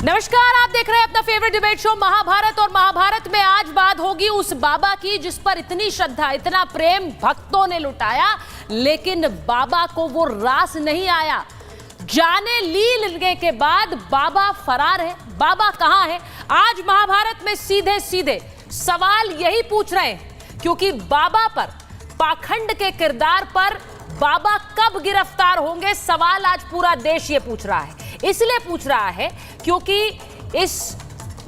नमस्कार, आप देख रहे हैं अपना फेवरेट डिबेट शो महाभारत। और महाभारत में आज बात होगी उस बाबा की जिस पर इतनी श्रद्धा, इतना प्रेम भक्तों ने लुटाया, लेकिन बाबा को वो रास नहीं आया। जाने लेने के बाद बाबा फरार है। बाबा कहां है? आज महाभारत में सीधे सीधे सवाल यही पूछ रहे हैं, क्योंकि बाबा पर, पाखंड के किरदार पर बाबा कब गिरफ्तार होंगे, सवाल आज पूरा देश ये पूछ रहा है। इसलिए पूछ रहा है क्योंकि इस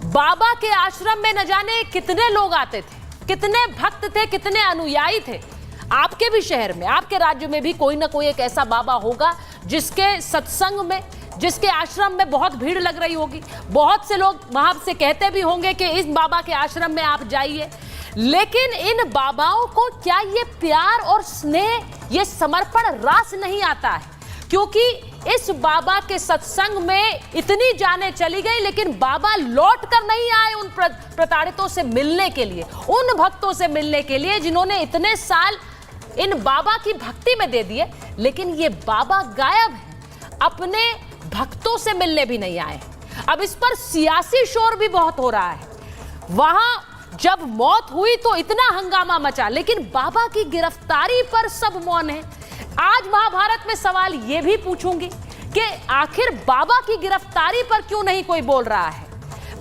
बाबा के आश्रम में न जाने कितने लोग आते थे, कितने भक्त थे, कितने अनुयायी थे। आपके भी शहर में, आपके राज्य में भी कोई ना कोई एक ऐसा बाबा होगा जिसके सत्संग में, जिसके आश्रम में बहुत भीड़ लग रही होगी। बहुत से लोग वहां से कहते भी होंगे कि इस बाबा के आश्रम में आप जाइए। लेकिन इन बाबाओं को क्या ये प्यार और स्नेह, ये समर्पण रास नहीं आता है? क्योंकि इस बाबा के सत्संग में इतनी जानें चली गई, लेकिन बाबा लौट कर नहीं आए उन प्रताड़ितों से मिलने के लिए, उन भक्तों से मिलने के लिए जिन्होंने इतने साल इन बाबा की भक्ति में दे दिए। लेकिन ये बाबा गायब है, अपने भक्तों से मिलने भी नहीं आए। अब इस पर सियासी शोर भी बहुत हो रहा है। वहां जब मौत हुई तो इतना हंगामा मचा, लेकिन बाबा की गिरफ्तारी पर सब मौन है। आज महाभारत में सवाल यह भी पूछूंगी कि आखिर बाबा की गिरफ्तारी पर क्यों नहीं कोई बोल रहा है।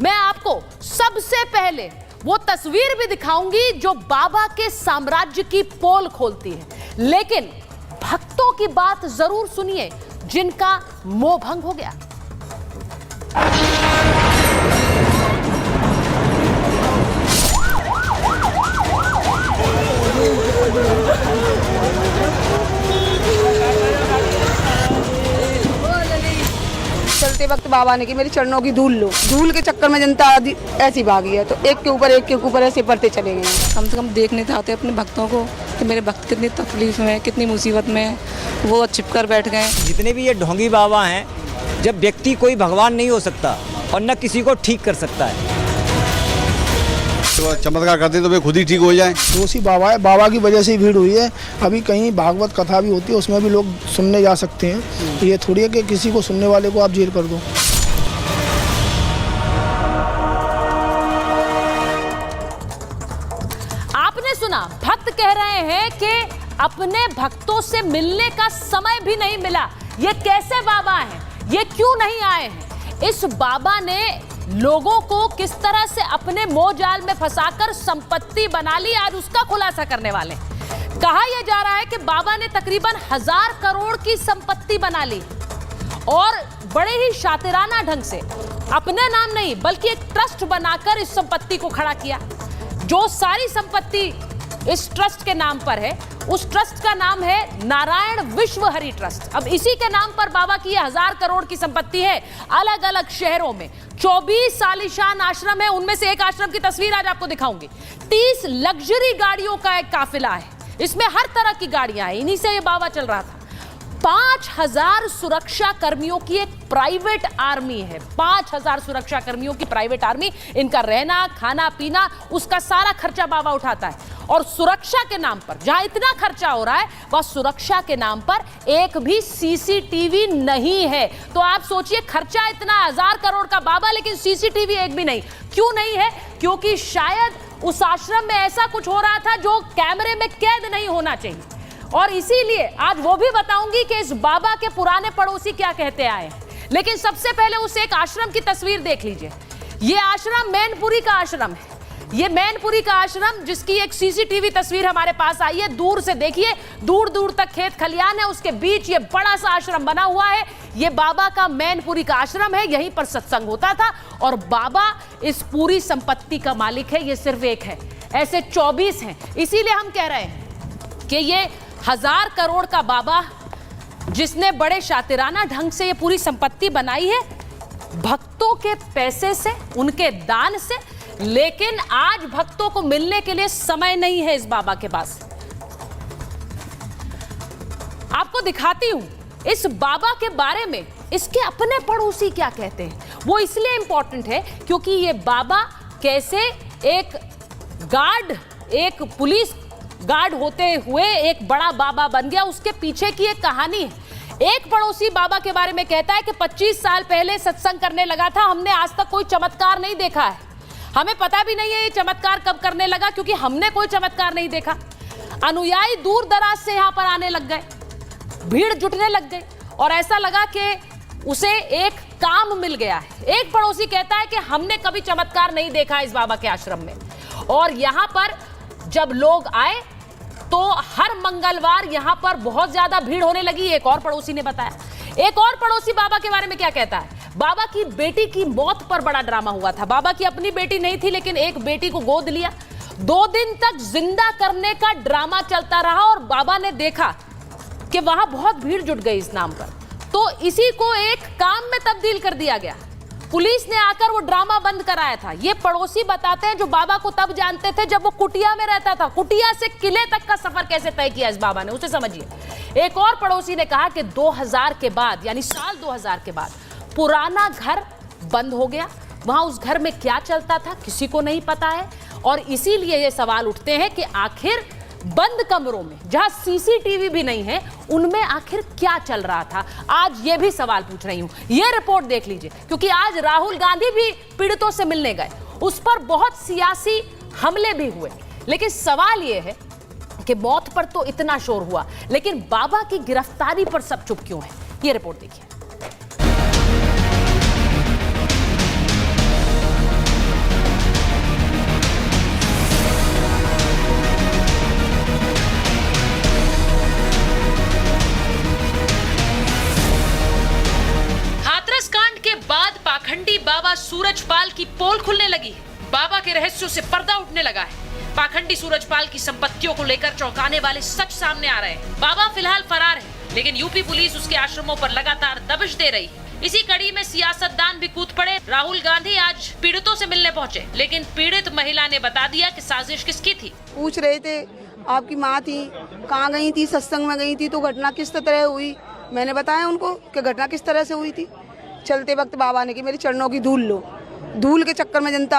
मैं आपको सबसे पहले वो तस्वीर भी दिखाऊंगी जो बाबा के साम्राज्य की पोल खोलती है। लेकिन भक्तों की बात जरूर सुनिए जिनका मोह भंग हो गया। चलते वक्त बाबा ने कि मेरे चरणों की धूल लो। धूल के चक्कर में जनता ऐसी भागी है, तो एक के ऊपर ऐसे बढ़ते चले गए हैं। कम से कम देखने तो आते अपने भक्तों को कि मेरे भक्त कितनी तकलीफ में, कितनी मुसीबत में, वो छिप कर बैठ गए। जितने भी ये ढोंगी बाबा हैं, जब व्यक्ति कोई भगवान नहीं हो सकता और न किसी को ठीक कर सकता है, तो चमत्कार करते तो वे खुद ही ठीक हो जाए। दोषी बाबा है, बाबा की वजह से ही भीड़ हुई है। अभी कहीं भागवत कथा भी होती है, उसमें भी लोग सुनने जा सकते हैं। ये थोड़ी है कि किसी को सुनने वाले को आप जेल कर दो। आपने सुना, भक्त कह रहे हैं कि अपने भक्तों से मिलने का समय भी नहीं मिला। ये कैसे बाबा हैं? ये क्यों नहीं आए हैं? इस बाबा ने लोगों को किस तरह से अपने मोह जाल में फंसाकर संपत्ति बना ली, आज उसका खुलासा करने वाले। कहा यह जा रहा है कि बाबा ने तकरीबन 1000 करोड़ की संपत्ति बना ली और बड़े ही शातिराना ढंग से, अपने नाम नहीं बल्कि एक ट्रस्ट बनाकर इस संपत्ति को खड़ा किया। जो सारी संपत्ति इस ट्रस्ट के नाम पर है, उस ट्रस्ट का नाम है नारायण विश्व हरि ट्रस्ट। अब इसी के नाम पर बाबा की 1000 करोड़ की संपत्ति है। अलग अलग शहरों में 24 आलीशान आश्रम है, उनमें से एक आश्रम की तस्वीर आज आपको दिखाऊंगी। 30 लग्जरी गाड़ियों का एक काफिला है, इसमें हर तरह की गाड़ियां हैं, इन्हीं से ये बाबा चल रहा था। 5000 सुरक्षा कर्मियों की एक प्राइवेट आर्मी है, 5000 सुरक्षा कर्मियों की प्राइवेट आर्मी। इनका रहना, खाना पीना, उसका सारा खर्चा बाबा उठाता है। और सुरक्षा के नाम पर जहां इतना खर्चा हो रहा है, वह सुरक्षा के नाम पर एक भी सीसीटीवी नहीं है। तो आप सोचिए, खर्चा इतना 1000 करोड़ का बाबा, लेकिन सीसीटीवी एक भी नहीं। क्यों नहीं है? क्योंकि शायद उस आश्रम में ऐसा कुछ हो रहा था जो कैमरे में कैद नहीं होना चाहिए। और इसीलिए आज वो भी बताऊंगी कि इस बाबा के पुराने पड़ोसी क्या कहते आए हैं। लेकिन सबसे पहले उस एक आश्रम की तस्वीर देख लीजिए। ये आश्रम मैनपुरी का आश्रम है। ये मैनपुरी का आश्रम, जिसकी एक सीसीटीवी तस्वीर हमारे पास आई है। दूर से देखिए, दूर दूर तक खेत खलियान है, उसके बीच ये बड़ा सा आश्रम बना हुआ है। ये बाबा का मैनपुरी का आश्रम है, यहीं पर सत्संग होता था। और बाबा इस पूरी संपत्ति का मालिक है, ये सिर्फ एक है, ऐसे 24 हैं। इसीलिए हम कह रहे हैं कि ये 1000 करोड़ का बाबा, जिसने बड़े शातिराना ढंग से ये पूरी संपत्ति बनाई है, भक्तों के पैसे से, उनके दान से। लेकिन आज भक्तों को मिलने के लिए समय नहीं है इस बाबा के पास। आपको दिखाती हूं इस बाबा के बारे में इसके अपने पड़ोसी क्या कहते हैं। वो इसलिए इंपॉर्टेंट है क्योंकि ये बाबा कैसे एक गार्ड, एक पुलिस गार्ड होते हुए एक बड़ा बाबा बन गया, उसके पीछे की एक कहानी है। एक पड़ोसी बाबा के बारे में कहता है कि 25 साल पहले सत्संग करने लगा था, हमने आज तक कोई चमत्कार नहीं देखा है। हमें पता भी नहीं है ये चमत्कार कब करने लगा, क्योंकि हमने कोई चमत्कार नहीं देखा। अनुयायी दूर दराज से यहां पर आने लग गए, भीड़ जुटने लग गई और ऐसा लगा कि उसे एक काम मिल गया है। एक पड़ोसी कहता है कि हमने कभी चमत्कार नहीं देखा इस बाबा के आश्रम में, और यहां पर जब लोग आए तो हर मंगलवार यहां पर बहुत ज्यादा भीड़ होने लगी। एक और पड़ोसी ने बताया। एक और पड़ोसी बाबा के बारे में क्या कहता है, बाबा की बेटी की मौत पर बड़ा ड्रामा हुआ था। बाबा की अपनी बेटी नहीं थी, लेकिन एक बेटी को गोद लिया, 2 दिन तक जिंदा करने का ड्रामा चलता रहा और बाबा ने देखा कि वहां बहुत भीड़ जुट गई इस नाम पर, तो इसी को एक काम में तब्दील कर दिया गया। पुलिस ने आकर वो ड्रामा बंद कराया था। ये पड़ोसी बताते हैं जो बाबा को तब जानते थे जब वो कुटिया में रहता था। कुटिया से किले तक का सफर कैसे तय किया इस बाबा ने, उसे समझिए। एक और पड़ोसी ने कहा कि 2000 के बाद, यानी साल 2000 के बाद पुराना घर बंद हो गया। वहां उस घर में क्या चलता था किसी को नहीं पता है, और इसीलिए ये सवाल उठते हैं कि आखिर बंद कमरों में जहां सीसीटीवी भी नहीं है उनमें आखिर क्या चल रहा था। आज ये भी सवाल पूछ रही हूं। ये रिपोर्ट देख लीजिए, क्योंकि आज राहुल गांधी भी पीड़ितों से मिलने गए, उस पर बहुत सियासी हमले भी हुए, लेकिन सवाल ये है कि मौत पर तो इतना शोर हुआ, लेकिन बाबा की गिरफ्तारी पर सब चुप क्यों है। ये रिपोर्ट देखिए। पाखंडी बाबा सूरजपाल की पोल खुलने लगी है। बाबा के रहस्यों से पर्दा उठने लगा है। पाखंडी सूरजपाल की संपत्तियों को लेकर चौंकाने वाले सच सामने आ रहे हैं। बाबा फिलहाल फरार है, लेकिन यूपी पुलिस उसके आश्रमों पर लगातार दबिश दे रही है। इसी कड़ी में सियासतदान भी कूद पड़े। राहुल गांधी आज पीड़ितों से मिलने पहुंचे, लेकिन पीड़ित महिला ने बता दिया कि साजिश किसकी थी। पूछ रहे थे आपकी माँ थी, कहाँ गई थी, सत्संग में गई थी, तो घटना किस तरह हुई। मैंने बताया उनको कि घटना किस तरह से हुई थी। चलते वक्त बाबा ने कि मेरी चरणों की धूल लो। धूल के चक्कर में जनता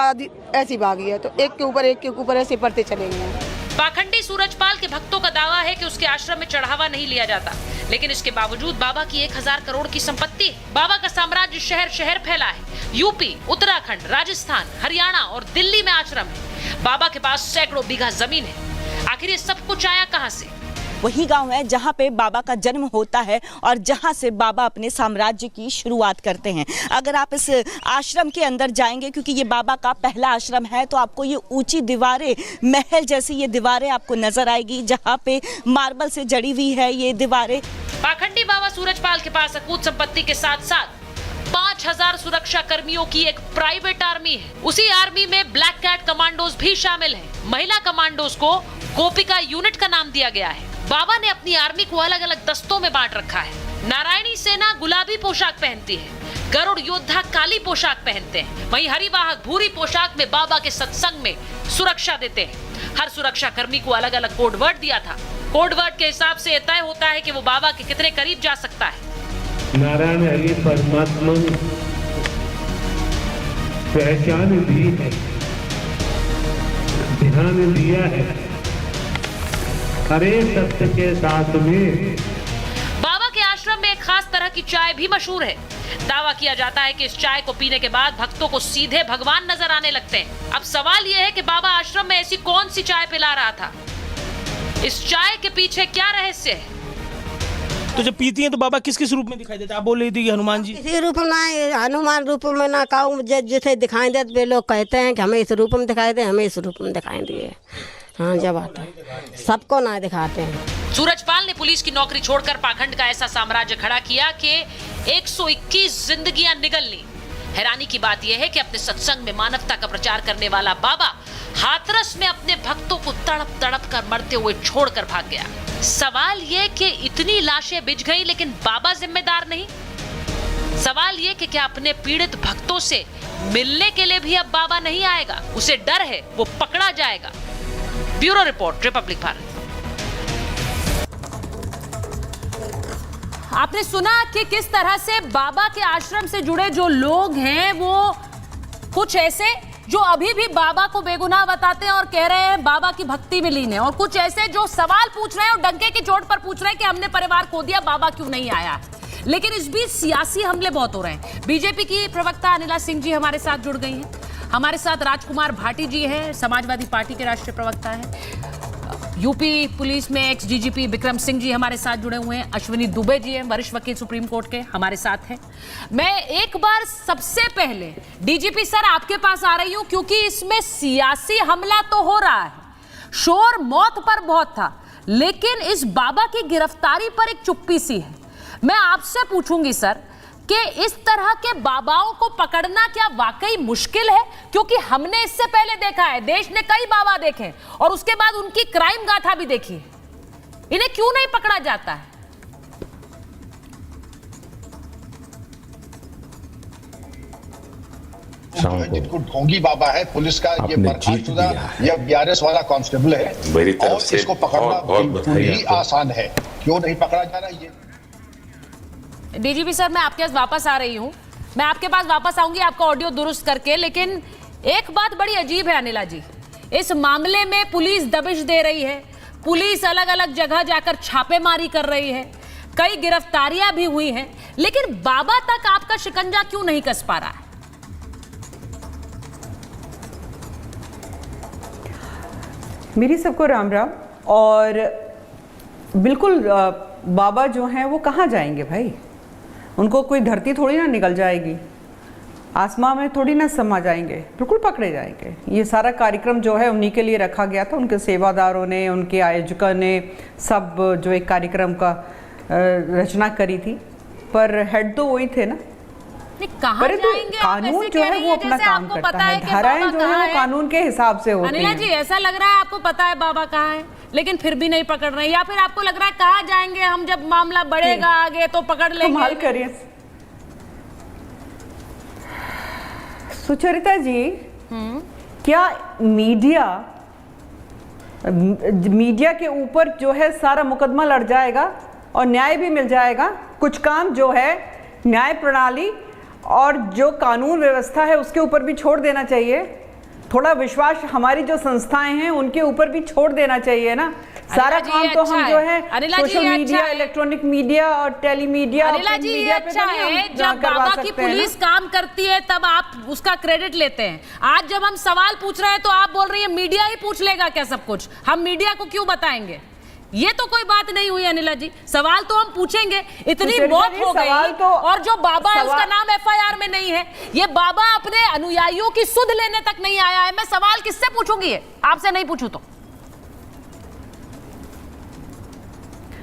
ऐसी भागी है, तो एक के ऊपर ऐसे पढ़ते चले गए हैं। पाखंडी सूरजपाल के भक्तों का दावा है कि उसके आश्रम में चढ़ावा नहीं लिया जाता, लेकिन इसके बावजूद बाबा की 1000 करोड़ की संपत्ति है। बाबा का साम्राज्य शहर शहर फैला है। यूपी, उत्तराखंड, राजस्थान, हरियाणा और दिल्ली में आश्रम है। बाबा के पास सैकड़ों बीघा जमीन है। आखिर ये सब कुछ आया कहाँ से? वही गांव है जहां पे बाबा का जन्म होता है और जहां से बाबा अपने साम्राज्य की शुरुआत करते हैं। अगर आप इस आश्रम के अंदर जाएंगे, क्योंकि ये बाबा का पहला आश्रम है, तो आपको ये ऊंची दीवारें, महल जैसी ये दीवारें आपको नजर आएगी, जहां पे मार्बल से जड़ी हुई है ये दीवारें। पाखंडी बाबा सूरजपाल के पास अकूत संपत्ति के साथ साथ 5000 सुरक्षा कर्मियों की एक प्राइवेट आर्मी है। उसी आर्मी में ब्लैक कैट कमांडोज भी शामिल हैं। महिला कमांडोज को गोपिका यूनिट का नाम दिया गया है। बाबा ने अपनी आर्मी को अलग अलग दस्तों में बांट रखा है। नारायणी सेना गुलाबी पोशाक पहनती है, गरुड़ योद्धा काली पोशाक पहनते हैं, वहीं हरिवाहक भूरी पोशाक में बाबा के सत्संग में सुरक्षा देते हैं। हर सुरक्षा कर्मी को अलग अलग कोड वर्ड दिया था। कोड वर्ड के हिसाब से यह तय होता है कि वो बाबा के कितने करीब जा सकता है। नारायण हरि परमात्मा पहचान दी है, ध्यान दिया है, हरे सत्य के साथ में। बाबा के आश्रम में एक खास तरह की चाय भी मशहूर है। दावा किया जाता है कि इस चाय को पीने के बाद भक्तों को सीधे भगवान नजर आने लगते हैं। अब सवाल यह है कि बाबा आश्रम में ऐसी कौन सी चाय पिला रहा था? इस चाय के पीछे क्या रहस्य है? तो जब पीती हैं तो बाबा किस किस रूप में दिखाई देते हैं? आप बोल रही थी कि हनुमान जी। इसी रूप में, हनुमान रूप में ना कहूँ, जैसे दिखाई देते वे लोग कहते हैं कि हमें इस रूप में दिखाई दे, हमें इस रूप में दिखाई दिए। हाँ, जब आता है सबको ना दिखाते हैं। सूरजपाल ने पुलिस की नौकरी छोड़कर पाखंड का ऐसा साम्राज्य खड़ा किया कि 121 जिंदगियां निगल ली। हैरानी की बात यह है कि अपने सत्संग में मानवता का प्रचार करने वाला बाबा हाथरस में अपने भक्तों को तड़प तड़प कर मरते हुए छोड़कर भाग गया। सवाल ये कि इतनी लाशें बिछ गई, लेकिन बाबा जिम्मेदार नहीं। सवाल ये कि क्या अपने पीड़ित भक्तों से मिलने के लिए भी अब बाबा नहीं आएगा? उसे डर है वो पकड़ा जाएगा। Bureau report, Republic Bharat. आपने सुना कि किस तरह से बाबा के आश्रम से जुड़े जो लोग हैं वो कुछ ऐसे जो अभी भी बाबा को बेगुनाह बताते हैं और कह रहे हैं बाबा की भक्ति में लीन है, और कुछ ऐसे जो सवाल पूछ रहे हैं और डंके की चोट पर पूछ रहे हैं कि हमने परिवार खो दिया, बाबा क्यों नहीं आया। लेकिन इस बीच सियासी हमले बहुत हो रहे हैं। बीजेपी की प्रवक्ता अनिला सिंह जी हमारे साथ जुड़ गई हैं। हमारे साथ राजकुमार भाटी जी हैं, समाजवादी पार्टी के राष्ट्रीय प्रवक्ता हैं। यूपी पुलिस में एक्स डीजीपी विक्रम सिंह जी हमारे साथ जुड़े हुए हैं। अश्विनी दुबे जी हैं, वरिष्ठ वकील सुप्रीम कोर्ट के, हमारे साथ हैं। मैं एक बार सबसे पहले डीजीपी सर आपके पास आ रही हूं, क्योंकि इसमें सियासी हमला तो हो रहा है, शोर मौत पर बहुत था, लेकिन इस बाबा की गिरफ्तारी पर एक चुप्पी सी है। मैं आपसे पूछूंगी सर कि इस तरह के बाबाओं को पकड़ना क्या वाकई मुश्किल है? क्योंकि हमने इससे पहले देखा है, देश ने कई बाबा देखे और उसके बाद उनकी क्राइम गाथा भी देखी है। इन्हें क्यों नहीं पकड़ा जाता है? जिनको ढोंगी बाबा है, पुलिस का ये बर्खास्तुदा या बीआरएस वाला कांस्टेबल है, और इसको पकड़ना बिल्कुल ही आसान है। क्यों नहीं पकड़ा जा रहा ये? डीजीपी सर, मैं आपके पास वापस आ रही हूं, मैं आपके पास वापस आऊंगी आपका ऑडियो दुरुस्त करके, लेकिन एक बात बड़ी अजीब है अनिला जी, इस मामले में पुलिस दबिश दे रही है, पुलिस अलग अलग जगह जाकर छापेमारी कर रही है, कई गिरफ्तारियां भी हुई हैं, लेकिन बाबा तक आपका शिकंजा क्यों नहीं कस पा रहा है? मेरी सबको राम राम। और बिल्कुल बाबा जो हैं वो कहाँ जाएंगे भाई? उनको कोई धरती थोड़ी ना निकल जाएगी, आसमां में थोड़ी ना समा जाएंगे, बिल्कुल पकड़े जाएंगे। ये सारा कार्यक्रम जो है उन्हीं के लिए रखा गया था, उनके सेवादारों ने, उनके आयोजकों ने सब जो एक कार्यक्रम का रचना करी थी, पर हेड तो वही थे ना। कहाँ जाएंगे? कानून जो है वो अपना काम करता है, धाराएं जो है वो कानून के हिसाब से होती हैं। अनिला जी, ऐसा लग रहा है आपको पता है बाबा कहाँ है, लेकिन फिर भी नहीं पकड़ रहे, या फिर आपको लग रहा है कहाँ जाएंगे हम, जब मामला बढ़ेगा आगे तो पकड़ लेंगे? कमाल करिए सुचरिता जी, क्या मीडिया के ऊपर जो है सारा मुकदमा लड़ जाएगा और न्याय भी मिल जाएगा? कुछ काम जो है न्याय प्रणाली और जो कानून व्यवस्था है उसके ऊपर भी छोड़ देना चाहिए। थोड़ा विश्वास हमारी जो संस्थाएं हैं उनके ऊपर भी छोड़ देना चाहिए ना। सारा काम तो हम जो है सोशल मीडिया, इलेक्ट्रॉनिक मीडिया और टेलीमीडिया, अनिला जी ये अच्छा है, जब बाबा की पुलिस काम करती है तब आप उसका क्रेडिट लेते हैं। आज जब हम सवाल पूछ रहे हैं तो आप बोल रही है मीडिया ही पूछ लेगा क्या सब कुछ, हम मीडिया को क्यों बताएंगे? ये तो कोई बात नहीं हुई अनिला जी, सवाल तो हम पूछेंगे। इतनी मौत हो गई तो और जो बाबा है उसका नाम एफआईआर में नहीं है। ये बाबा अपने अनुयायियों की सुध लेने तक नहीं आया है। मैं सवाल किससे पूछूंगी? आपसे नहीं पूछूं तो?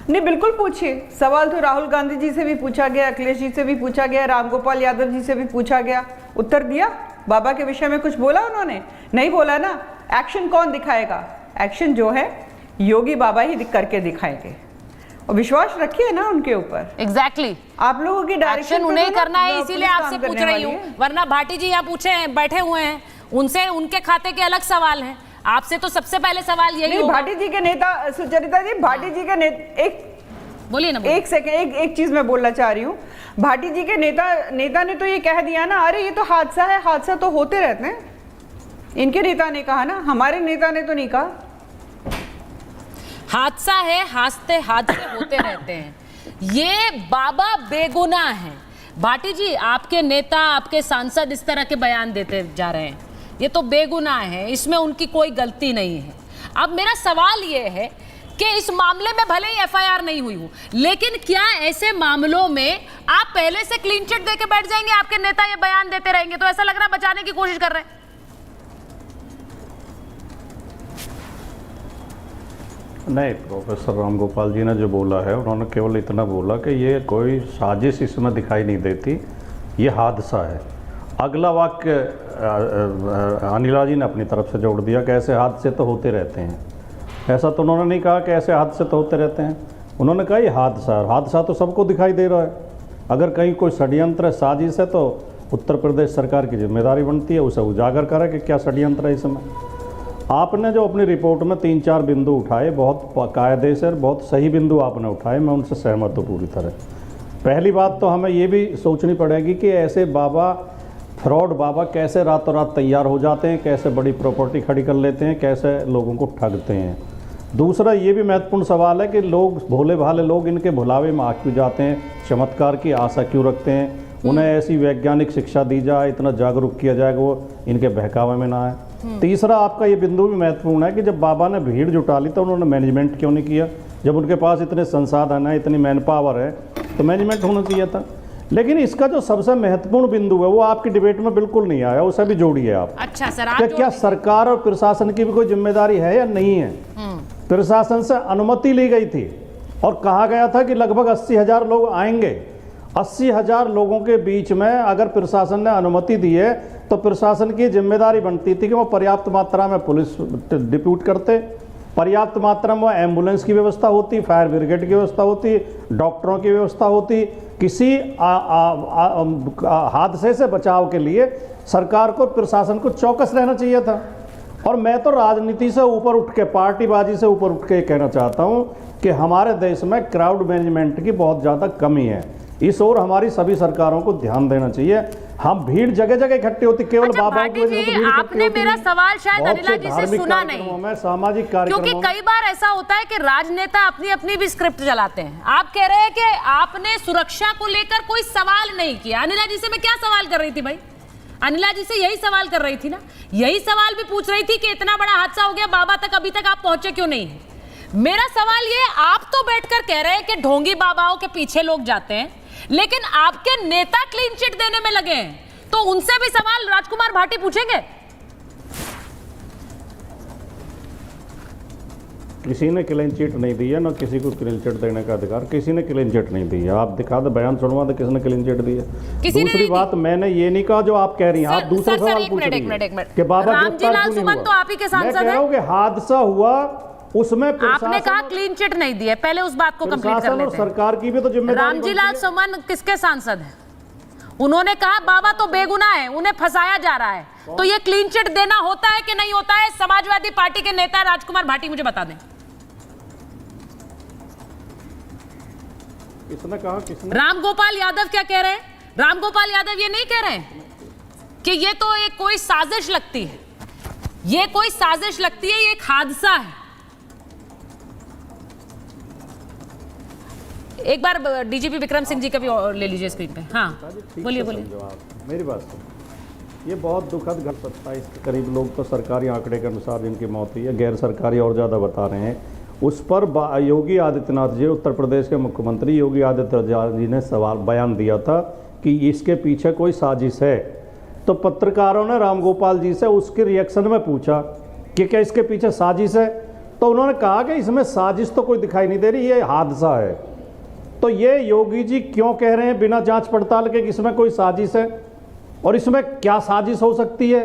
नहीं, बिल्कुल पूछिए। सवाल तो राहुल गांधी जी से भी पूछा गया, अखिलेश जी से भी पूछा गया, रामगोपाल यादव जी से भी पूछा गया, उत्तर दिया। बाबा के विषय में कुछ बोला उन्होंने? नहीं बोला ना। एक्शन कौन दिखाएगा? एक्शन जो है योगी बाबा ही करके दिखाएंगे, और विश्वास रखिए ना उनके ऊपर। एग्जैक्टली आप लोगों की डायरेक्शन उन्हें करना है, इसीलिए आपसे पूछ रही हूँ, वरना भाटी जी यहाँ बैठे हुए हैं, उनसे उनके खाते के अलग सवाल हैं। आपसे तो सबसे पहले सवाल यही होगा। भाटी जी के नेता सुचरिता जी, भाटी जी के बोलिए ना, एक सेकंड, एक चीज मैं बोलना चाह रही हूँ। भाटी जी के नेता ने तो ये कह दिया ना, अरे ये तो हादसा है, हादसा तो होते रहते हैं। इनके नेता ने कहा ना, हमारे नेता ने तो नहीं कहा। हादसा है, हादसे होते रहते हैं। ये बाबा बेगुनाह है। भाटी जी, आपके नेता, आपके सांसद इस तरह के बयान देते जा रहे हैं, ये तो बेगुनाह है, इसमें उनकी कोई गलती नहीं है। अब मेरा सवाल ये है कि इस मामले में भले ही एफआईआर नहीं हुई हो, लेकिन क्या ऐसे मामलों में आप पहले से क्लीन चिट देके बैठ जाएंगे? आपके नेता ये बयान देते रहेंगे तो ऐसा लग रहा है बचाने की कोशिश कर रहे हैं। नहीं, प्रोफेसर रामगोपाल जी ने जो बोला है, उन्होंने केवल इतना बोला कि ये कोई साजिश इसमें दिखाई नहीं देती, ये हादसा है। अगला वाक्य अनिला जी ने अपनी तरफ से जोड़ दिया कि ऐसे हादसे तो होते रहते हैं। ऐसा तो उन्होंने नहीं कहा कि ऐसे हादसे तो होते रहते हैं, उन्होंने कहा ये हादसा है। हादसा तो सबको दिखाई दे रहा है। अगर कहीं कोई षड्यंत्र साजिश है तो उत्तर प्रदेश सरकार की जिम्मेदारी बनती है उसे उजागर करे कि क्या षड्यंत्र है इसमें। आपने जो अपनी रिपोर्ट में 3-4 बिंदु उठाए, बहुत कायदे से बहुत सही बिंदु आपने उठाए, मैं उनसे सहमत हूँ पूरी तरह। पहली बात तो हमें ये भी सोचनी पड़ेगी कि ऐसे बाबा फ्रॉड बाबा कैसे रातों रात तैयार हो जाते हैं, कैसे बड़ी प्रॉपर्टी खड़ी कर लेते हैं, कैसे लोगों को ठगते हैं। दूसरा ये भी महत्वपूर्ण सवाल है कि लोग, भोले भाले लोग इनके भुलावे में आ क्यों जाते हैं, चमत्कार की आशा क्यों रखते हैं, उन्हें ऐसी वैज्ञानिक शिक्षा दी जाए, इतना जागरूक किया जाए कि वो इनके बहकावे में ना आए। तीसरा आपका ये बिंदु भी महत्वपूर्ण है कि जब बाबा ने भीड़ जुटा ली तो उन्होंने मैनेजमेंट क्यों नहीं किया। जब उनके पास इतने संसाधन है, इतनी मैन पावर है, तो मैनेजमेंट होना चाहिए था। लेकिन इसका जो सबसे महत्वपूर्ण बिंदु है वो आपकी डिबेट में बिल्कुल नहीं आया, उसे भी जोड़िए आप। अच्छा सर, आप क्या सरकार और प्रशासन की भी कोई जिम्मेदारी है या नहीं है? प्रशासन से अनुमति ली गई थी और कहा गया था कि लगभग 80,000 लोग आएंगे। 80,000 लोगों के बीच में अगर प्रशासन ने अनुमति दी है तो प्रशासन की जिम्मेदारी बनती थी कि वो पर्याप्त मात्रा में पुलिस डिप्यूट करते, पर्याप्त मात्रा में एम्बुलेंस की व्यवस्था होती, फायर ब्रिगेड की व्यवस्था होती, डॉक्टरों की व्यवस्था होती। किसी हादसे से बचाव के लिए सरकार को, प्रशासन को चौकस रहना चाहिए था। और मैं तो राजनीति से ऊपर उठ के, पार्टीबाजी से ऊपर उठ के कहना चाहता हूं कि हमारे देश में क्राउड मैनेजमेंट की बहुत ज़्यादा कमी है। इस ओर हमारी सभी सरकारों को ध्यान देना चाहिए। हम भीड़ जगह जगह इकट्ठी होती, केवल बाबा जी, आपने मेरा सवाल शायद अनिला जी से सुना नहीं, सामाजिक कार्यक्रमों, क्योंकि कई बार ऐसा होता है कि राजनेता अपनी अपनी भी स्क्रिप्ट चलाते हैं। आप कह रहे हैं कि आपने सुरक्षा को लेकर कोई सवाल नहीं किया। अनिला जी से मैं क्या सवाल कर रही थी भाई? अनिला जी से यही सवाल कर रही थी ना, यही सवाल भी पूछ रही थी कि इतना बड़ा हादसा हो गया, बाबा तक अभी तक आप पहुंचे क्यों नहीं है? मेरा सवाल ये, आप तो बैठकर कह रहे हैं कि ढोंगी बाबाओं के पीछे लोग जाते हैं, लेकिन आपके नेता क्लीन चिट देने में लगे हैं, तो उनसे भी सवाल राजकुमार भाटी पूछेंगे? किसी ने क्लीन चिट नहीं दी है, ना किसी को क्लीन चिट देने का अधिकार, किसी ने क्लीन चिट नहीं दी है। आप दिखा दो, बयान सुनवा दो, किसने क्लीन चिट दी है। दूसरी बात, मैंने ये नहीं कहा जो आप कह रही हैं, आप दूसरा सवाल पूछ रही हैं कि बाबा गिरफ्तार क्यों नहीं हुआ। तो आप ही के सांसद हैं। मैं कह रहा हूं कि हादसा हुआ, उसमें आपने कहा क्लीन चिट नहीं दी है, पहले उस बात को कंप्लीट कर लेते हैं। सरकार की भी तो जिम्मेदारी। रामजी लाल सुमन किसके सांसद हैं? उन्होंने कहा बाबा तो बेगुनाह है, उन्हें फंसाया जा रहा है, तो ये क्लीन चिट देना होता है कि नहीं होता है? समाजवादी पार्टी के नेता राजकुमार भाटी मुझे बता दें। किसने कहा? किसने? रामगोपाल यादव क्या कह रहे हैं? रामगोपाल यादव ये नहीं कह रहे हैं कि ये तो एक कोई साजिश लगती है, ये कोई साजिश लगती है, ये एक हादसा है। एक बार डीजीपी विक्रम सिंह जी का भी ले लीजिए स्क्रीन पे। हाँ बोलिए बोलिए। मेरी बात सुन, ये बहुत दुखद घटना, 27 के करीब लोग तो सरकारी आंकड़े के अनुसार जिनकी मौत हुई है, गैर सरकारी और ज़्यादा बता रहे हैं। उस पर योगी आदित्यनाथ जी, उत्तर प्रदेश के मुख्यमंत्री योगी आदित्यनाथ जी ने सवाल बयान दिया था कि इसके पीछे कोई साजिश है। तो पत्रकारों ने रामगोपाल जी से उसके रिएक्शन में पूछा कि क्या इसके पीछे साजिश है, तो उन्होंने कहा कि इसमें साजिश तो कोई दिखाई नहीं दे रही, ये हादसा है। तो ये योगी जी क्यों कह रहे हैं बिना जांच पड़ताल के कि इसमें कोई साजिश है? और इसमें क्या साजिश हो सकती है?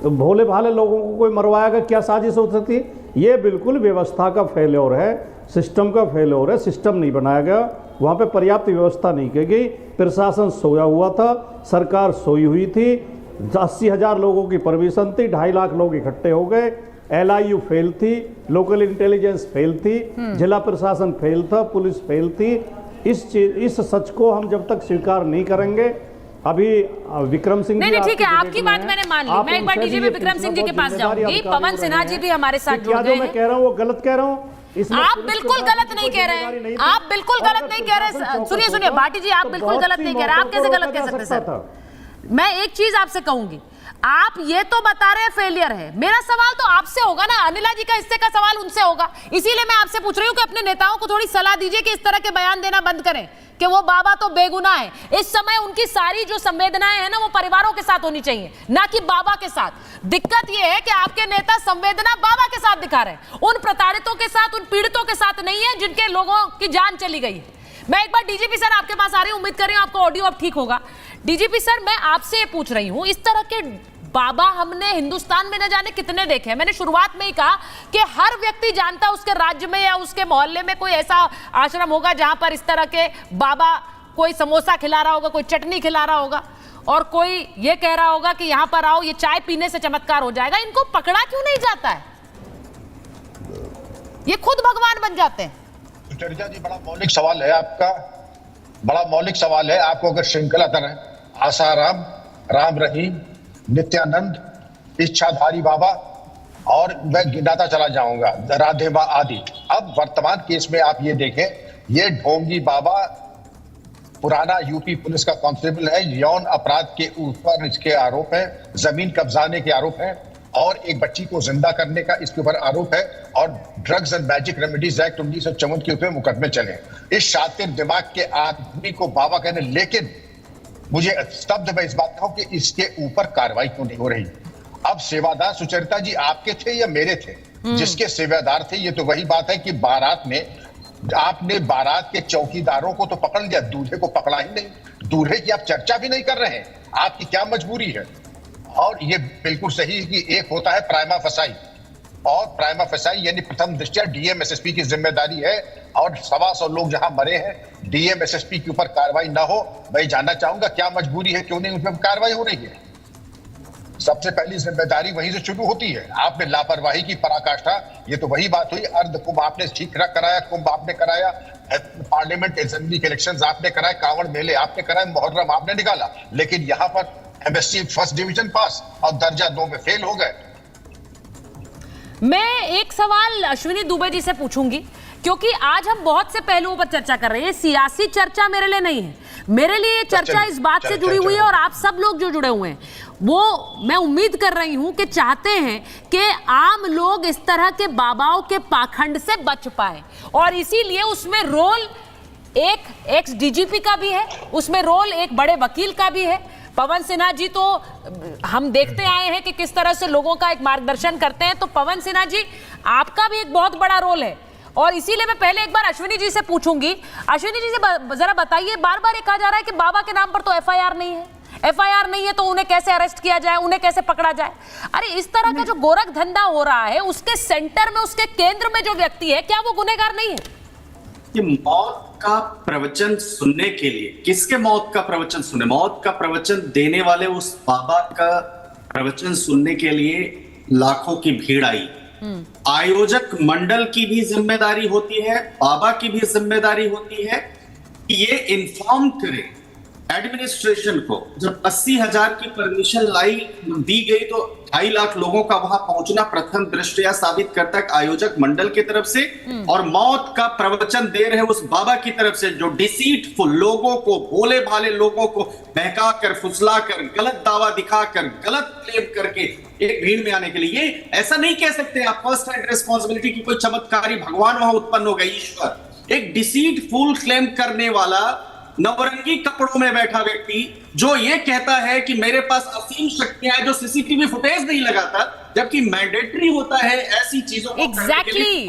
तो भोले भाले लोगों को कोई मरवाएगा, क्या साजिश हो सकती है? ये बिल्कुल व्यवस्था का फेल्योर है, सिस्टम का फेल्योर है। सिस्टम नहीं बनाया गया, वहाँ पे पर्याप्त व्यवस्था नहीं की गई, प्रशासन सोया हुआ था, सरकार सोई हुई थी, 80,000 लोगों की परमिशन थी, 2.5 लाख लोग इकट्ठे हो गए, LIU फेल थी, लोकल इंटेलिजेंस फेल थी, जिला प्रशासन फेल था, पुलिस फेल थी। इस सच को हम जब तक स्वीकार नहीं करेंगे, अभी विक्रम सिंह जी, नहीं ठीक है, आपकी बात मैंने मान ली। मैं एक बार डीजीपी विक्रम सिंह जी के पास जाऊंगी। पवन सिन्हा जी भी हमारे साथ जुड़ गए हैं। मैं कह रहा हूँ वो गलत कह रहा हूँ। आप बिल्कुल गलत नहीं कह रहे हैं, आप बिल्कुल गलत नहीं कह रहे। सुनिए सुनिए भाटी जी, आप बिल्कुल गलत नहीं कह रहे। आप कैसे गलत कह सकते सर? मैं एक चीज आपसे कहूंगी, आप ये तो बता रहे हैं फेलियर है, मेरा सवाल तो आपसे होगा ना। अनिला जी का हिस्से का सवाल उनसे होगा, इसीलिए मैं आपसे पूछ रही हूँ कि अपने नेताओं को थोड़ी सलाह दीजिए कि इस तरह के बयान देना बंद करें कि वो बाबा तो बेगुनाह है। इस समय उनकी सारी जो संवेदनाएं हैं ना, वो परिवारों के साथ होनी चाहिए, ना कि बाबा के साथ। दिक्कत ये है कि आपके नेता संवेदना बाबा के साथ दिखा रहे हैं, उन प्रताड़ितों के साथ, उन पीड़ितों के साथ नहीं है जिनके लोगों की जान चली गई है। मैं एक बार डीजीपी सर आपके पास आ रही हूं, उम्मीद कर रही हूं आपको ऑडियो अब ठीक होगा। डीजीपी सर, मैं आपसे ये पूछ रही हूं, इस तरह के बाबा हमने हिंदुस्तान में न जाने कितने देखे हैं। मैंने शुरुआत में ही कहा कि हर व्यक्ति जानता है उसके राज्य में या उसके मोहल्ले में कोई ऐसा आश्रम होगा जहां पर इस तरह के बाबा कोई समोसा खिला रहा होगा, कोई चटनी खिला रहा होगा, और कोई ये कह रहा होगा कि यहां पर आओ, ये चाय पीने से चमत्कार हो जाएगा। इनको पकड़ा क्यों नहीं जाता है? ये खुद भगवान बन जाते हैं। चर्चा जी, बड़ा मौलिक सवाल है आपका, बड़ा मौलिक सवाल है। आपको अगर श्रृंखला तरह आसाराम राम रहीम, नित्यानंद, इच्छाधारी बाबा और मैं गिनाता चला जाऊंगा, राधे माँ आदि। अब वर्तमान केस में आप ये देखें, ये ढोंगी बाबा पुराना यूपी पुलिस का कांस्टेबल है, यौन अपराध के ऊपर इसके आरोप है, जमीन कब्जाने के आरोप है और एक बच्ची को जिंदा करने का इसके ऊपर आरोप है और drugs and magic remedies act 1954 के ऊपर मुकदमे चले। इस शातिर दिमाग के आदमी को बाबा कहने, लेकिन मुझे स्तब्ध में इस बात कहूं कि इसके ऊपर कार्रवाई क्यों नहीं हो रही। अब सेवादार सुचरिता जी आपके थे या मेरे थे? जिसके सेवादार थे, ये तो वही बात है कि बारात में आपने बारात के चौकीदारों को तो पकड़ लिया, दूल्हे को पकड़ा ही नहीं। दूल्हे की आप चर्चा भी नहीं कर रहे हैं, आपकी क्या मजबूरी है? और ये बिल्कुल सही है कि एक होता है प्राइमा फसाई, और प्राइमा फसाई यानी प्रथम दृष्टया डीएम एसएसपी की जिम्मेदारी है, और 125 लोग जहां मरे हैं, डीएम एसएसपी के ऊपर कार्रवाई ना हो। मैं जानना चाहूंगा क्या मजबूरी है, क्यों नहीं उन पर कार्रवाई हो रही है? सबसे पहली जिम्मेदारी वहीं से शुरू होती है। आपने लापरवाही की पराकाष्ठा, ये तो वही बात हुई, अर्ध कुंभ आपने ठीक कराया, कुंभ आपने कराया, पार्लियामेंट असेंबली के इलेक्शंस आपने कराए, कांवड़ मेले आपने कराए, मुहर्रम आपने निकाला, लेकिन यहां पर एमएससी फर्स्ट डिवीजन पास और दर्जा 2 में फेल हो गए। मैं एक सवाल अश्विनी दुबे जी से पूछूंगी, क्योंकि आज हम बहुत से पहलुओं पर चर्चा कर रहे हैं। सियासी चर्चा मेरे लिए नहीं है, मेरे लिए चर्चा इस बात से जुड़ी हुई है, और आप सब लोग जो जुड़े हुए हैं वो मैं उम्मीद कर रही हूं कि चाहते हैं कि आम लोग इस तरह के बाबाओं के पाखंड से बच पाए, और इसीलिए उसमें रोल एक एक्स डीजीपी का भी है, उसमें रोल एक बड़े वकील का भी है। पवन सिन्हा जी तो हम देखते आए हैं कि किस तरह से लोगों का एक मार्गदर्शन करते हैं, तो पवन सिन्हा जी आपका भी एक बहुत बड़ा रोल है, और इसीलिए मैं पहले एक बार अश्विनी जी से पूछूंगी। अश्विनी जी से जरा बताइए, बार बार ये कहा जा रहा है कि बाबा के नाम पर तो एफआईआर नहीं है, एफआईआर नहीं है तो उन्हें कैसे अरेस्ट किया जाए, उन्हें कैसे पकड़ा जाए? अरे इस तरह का जो गोरख धंधा हो रहा है, उसके सेंटर में, उसके केंद्र में जो व्यक्ति है, क्या वो गुनहगार नहीं है? कि मौत का प्रवचन सुनने के लिए, किसके मौत का प्रवचन सुने? मौत का प्रवचन देने वाले उस बाबा का प्रवचन सुनने के लिए लाखों की भीड़ आई। आयोजक मंडल की भी जिम्मेदारी होती है, बाबा की भी जिम्मेदारी होती है कि ये इन्फॉर्म करे एडमिनिस्ट्रेशन को। जब 80,000 की परमिशन दी गई तो 2.5 लाख लोगों का वहां पहुंचना प्रथम दृष्टया साबित करता है आयोजक मंडल की तरफ से और मौत का प्रवचन दे रहे उस बाबा की तरफ से, जो डिसीटफुल लोगों को, भोले भाले लोगों को बहका कर, फुसला कर, गलत दावा दिखाकर, गलत क्लेम करके एक भीड़ में आने के लिए। ये ऐसा नहीं कह सकते आप फर्स्ट हैंड रिस्पॉन्सिबिलिटी की कोई चमत्कारी भगवान वहां उत्पन्न हो गए, ईश्वर। एक डिसीटफुल क्लेम करने वाला नवरंगी कपड़ों में बैठा व्यक्ति जो ये कहता है कि मेरे पास असीम शक्तियां हैं, जो सीसीटीवी फुटेज नहीं लगाता, जबकि मैंडेटरी होता है ऐसी चीजों को Exactly.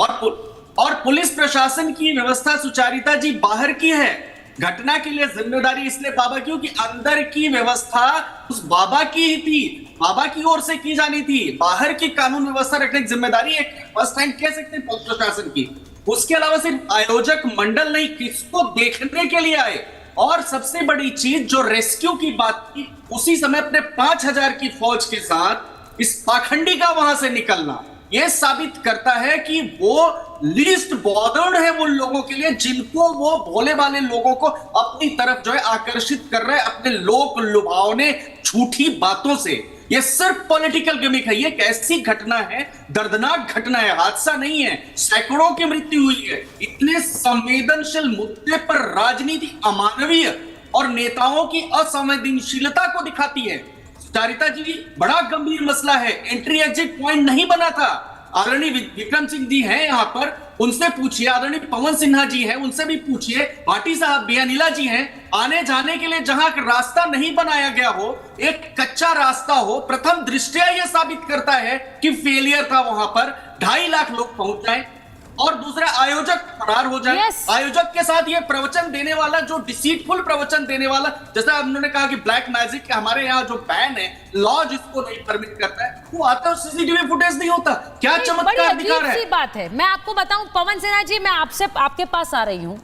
और पुलिस प्रशासन की व्यवस्था सुचारिता जी बाहर की है। घटना के लिए जिम्मेदारी इसलिए बाबा की, क्योंकि अंदर की व्यवस्था उस बाबा की ही थी, बाबा की ओर से की जानी थी। बाहर की कानून व्यवस्था रखने की जिम्मेदारी एक फर्स्ट हैंड कह सकते हैं पुलिस प्रशासन की। उसके अलावा सिर्फ आयोजक मंडल नहीं, किसको देखने के लिए आए। और सबसे बड़ी चीज जो रेस्क्यू की बात की, उसी समय अपने 5,000 की फौज के साथ इस पाखंडी का वहां से निकलना, यह साबित करता है कि वो लीस्ट बॉदर्ड है उन लोगों के लिए जिनको वो भोले वाले लोगों को अपनी तरफ जो है आकर्षित कर रहे हैं अपने लोक लुभावने झूठी बातों से। ये सिर्फ पॉलिटिकल गिमिक है। ये एक ऐसी घटना है, दर्दनाक घटना है, हादसा नहीं है, सैकड़ों की मृत्यु हुई है। इतने संवेदनशील मुद्दे पर राजनीति अमानवीय और नेताओं की असंवेदनशीलता को दिखाती है। सुचारिता जी, बड़ा गंभीर मसला है, एंट्री एग्जिट पॉइंट नहीं बना था। आदरणीय विक्रम सिंह जी हैं यहाँ पर, उनसे पूछिए, आदरणीय पवन सिन्हा जी हैं, उनसे भी पूछिए, भाटी साहब, बियानीला जी हैं, आने जाने के लिए जहां रास्ता नहीं बनाया गया हो, एक कच्चा रास्ता हो, प्रथम दृष्टया यह साबित करता है कि फेलियर था वहां पर। 2.5 लाख लोग पहुंच जाए और दूसरा आयोजक फरार हो जाए। आयोजक के साथ ये प्रवचन देने वाला, जो डिसीटफुल प्रवचन देने वाला, जैसा उन्होंने कहा कि ब्लैक मैजिक के हमारे यहाँ जो बैन है, लॉ जिसको नहीं परमिट करता है, वो आता है, सीसीटीवी फुटेज नहीं होता। क्या चमत्कार दिखा रहा है? सी बात है। मैं आपको बताऊं पवन सिन्हा जी, मैं आपसे आपके पास आ रही हूं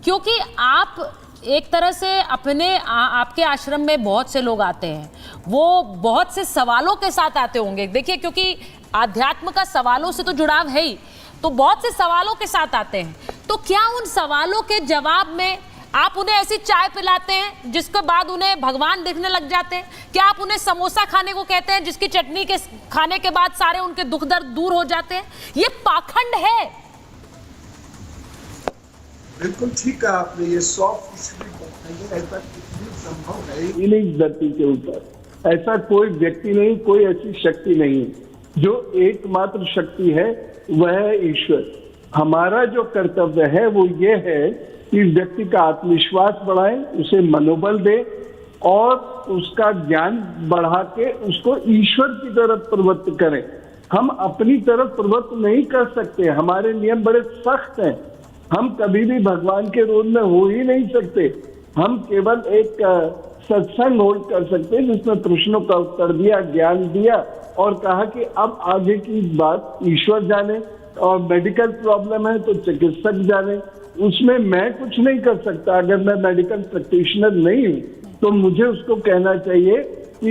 क्योंकि आप एक तरह से अपने आपके आश्रम में बहुत से लोग आते हैं, वो बहुत से सवालों के साथ आते होंगे। देखिए, क्योंकि आध्यात्म का सवालों से तो जुड़ाव है ही, तो बहुत से सवालों के साथ आते हैं। तो क्या उन सवालों के जवाब में आप उन्हें ऐसी चाय पिलाते हैं जिसके बाद उन्हें भगवान दिखने लग जाते हैं? क्या आप उन्हें समोसा खाने को कहते हैं जिसकी चटनी के खाने के बाद सारे उनके दुख दर्द दूर हो जाते हैं? ये पाखंड है। बिल्कुल ठीक कहा आपने, ये 100% ऐसा कुछ भी संभव है ही नहीं धरती के ऊपर। ऐसा कोई व्यक्ति नहीं, कोई ऐसी शक्ति नहीं। जो एकमात्र शक्ति है वह है ईश्वर। हमारा जो कर्तव्य है वो ये है कि व्यक्ति का आत्मविश्वास बढ़ाएं, उसे मनोबल दे और उसका ज्ञान बढ़ा के उसको ईश्वर की तरफ प्रवृत्त करें। हम अपनी तरफ प्रवृत्त नहीं कर सकते, हमारे नियम बड़े सख्त हैं। हम कभी भी भगवान के रोल में हो ही नहीं सकते। हम केवल एक सत्संग होल्ड कर सकते हैं जिसमें प्रश्नों का उत्तर दिया, ज्ञान दिया और कहा कि अब आगे की बात ईश्वर जाने, और मेडिकल प्रॉब्लम है तो चिकित्सक जाने, उसमें मैं कुछ नहीं कर सकता। अगर मैं मेडिकल प्रैक्टिशनर नहीं हूँ तो मुझे उसको कहना चाहिए कि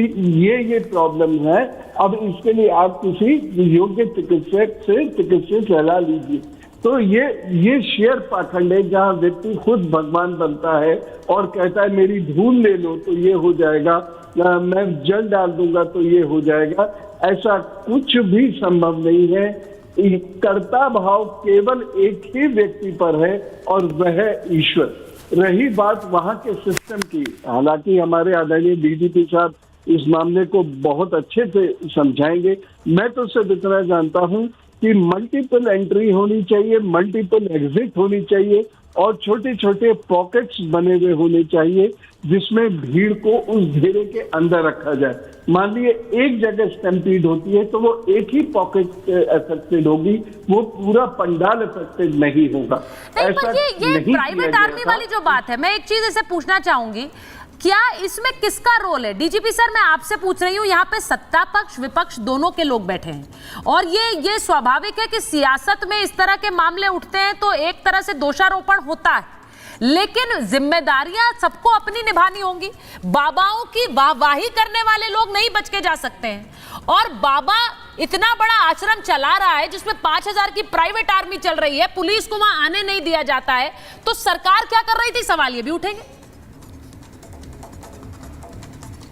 ये प्रॉब्लम है, अब इसके लिए आप किसी योग्य चिकित्सक से चिकित्सीय सलाह लीजिए। तो ये शेयर पाखंड है जहाँ व्यक्ति खुद भगवान बनता है और कहता है मेरी धूल ले लो तो ये हो जाएगा, मैं जल डाल दूंगा तो ये हो जाएगा। ऐसा कुछ भी संभव नहीं है। कर्ता भाव केवल एक ही व्यक्ति पर है और वह है ईश्वर। रही बात वहां के सिस्टम की, हालांकि हमारे आदरणीय डीजीपी साहब इस मामले को बहुत अच्छे से समझाएंगे। मैं तो सिर्फ इतना जानता हूं कि मल्टीपल एंट्री होनी चाहिए, मल्टीपल एग्जिट होनी चाहिए और छोटे छोटे पॉकेट्स बने हुए होने चाहिए जिसमें भीड़ को उस घेरे के अंदर रखा जाए। मान लिए एक जगह स्टैम्पीड होती है तो वो एक ही पॉकेट अफेक्टेड होगी, वो पूरा पंडाल अफेक्टेड नहीं होगा। ऐसा ये प्राइवेट आर्मी वाली जो बात है, मैं एक चीज इसे पूछना चाहूंगी, क्या इसमें किसका रोल है? डीजीपी सर, मैं आपसे पूछ रही हूं, यहाँ पे सत्ता पक्ष विपक्ष दोनों के लोग बैठे हैं और ये स्वाभाविक है कि सियासत में इस तरह के मामले उठते हैं तो एक तरह से दोषारोपण होता है, लेकिन जिम्मेदारियां सबको अपनी निभानी होंगी। बाबाओं की वाहवाही करने वाले लोग नहीं बच के जा सकते हैं और बाबा इतना बड़ा आश्रम चला रहा है जिसमें 5000 की प्राइवेट आर्मी चल रही है, पुलिस को वहां आने नहीं दिया जाता है, तो सरकार क्या कर रही थी? सवाल ये भी उठेंगे।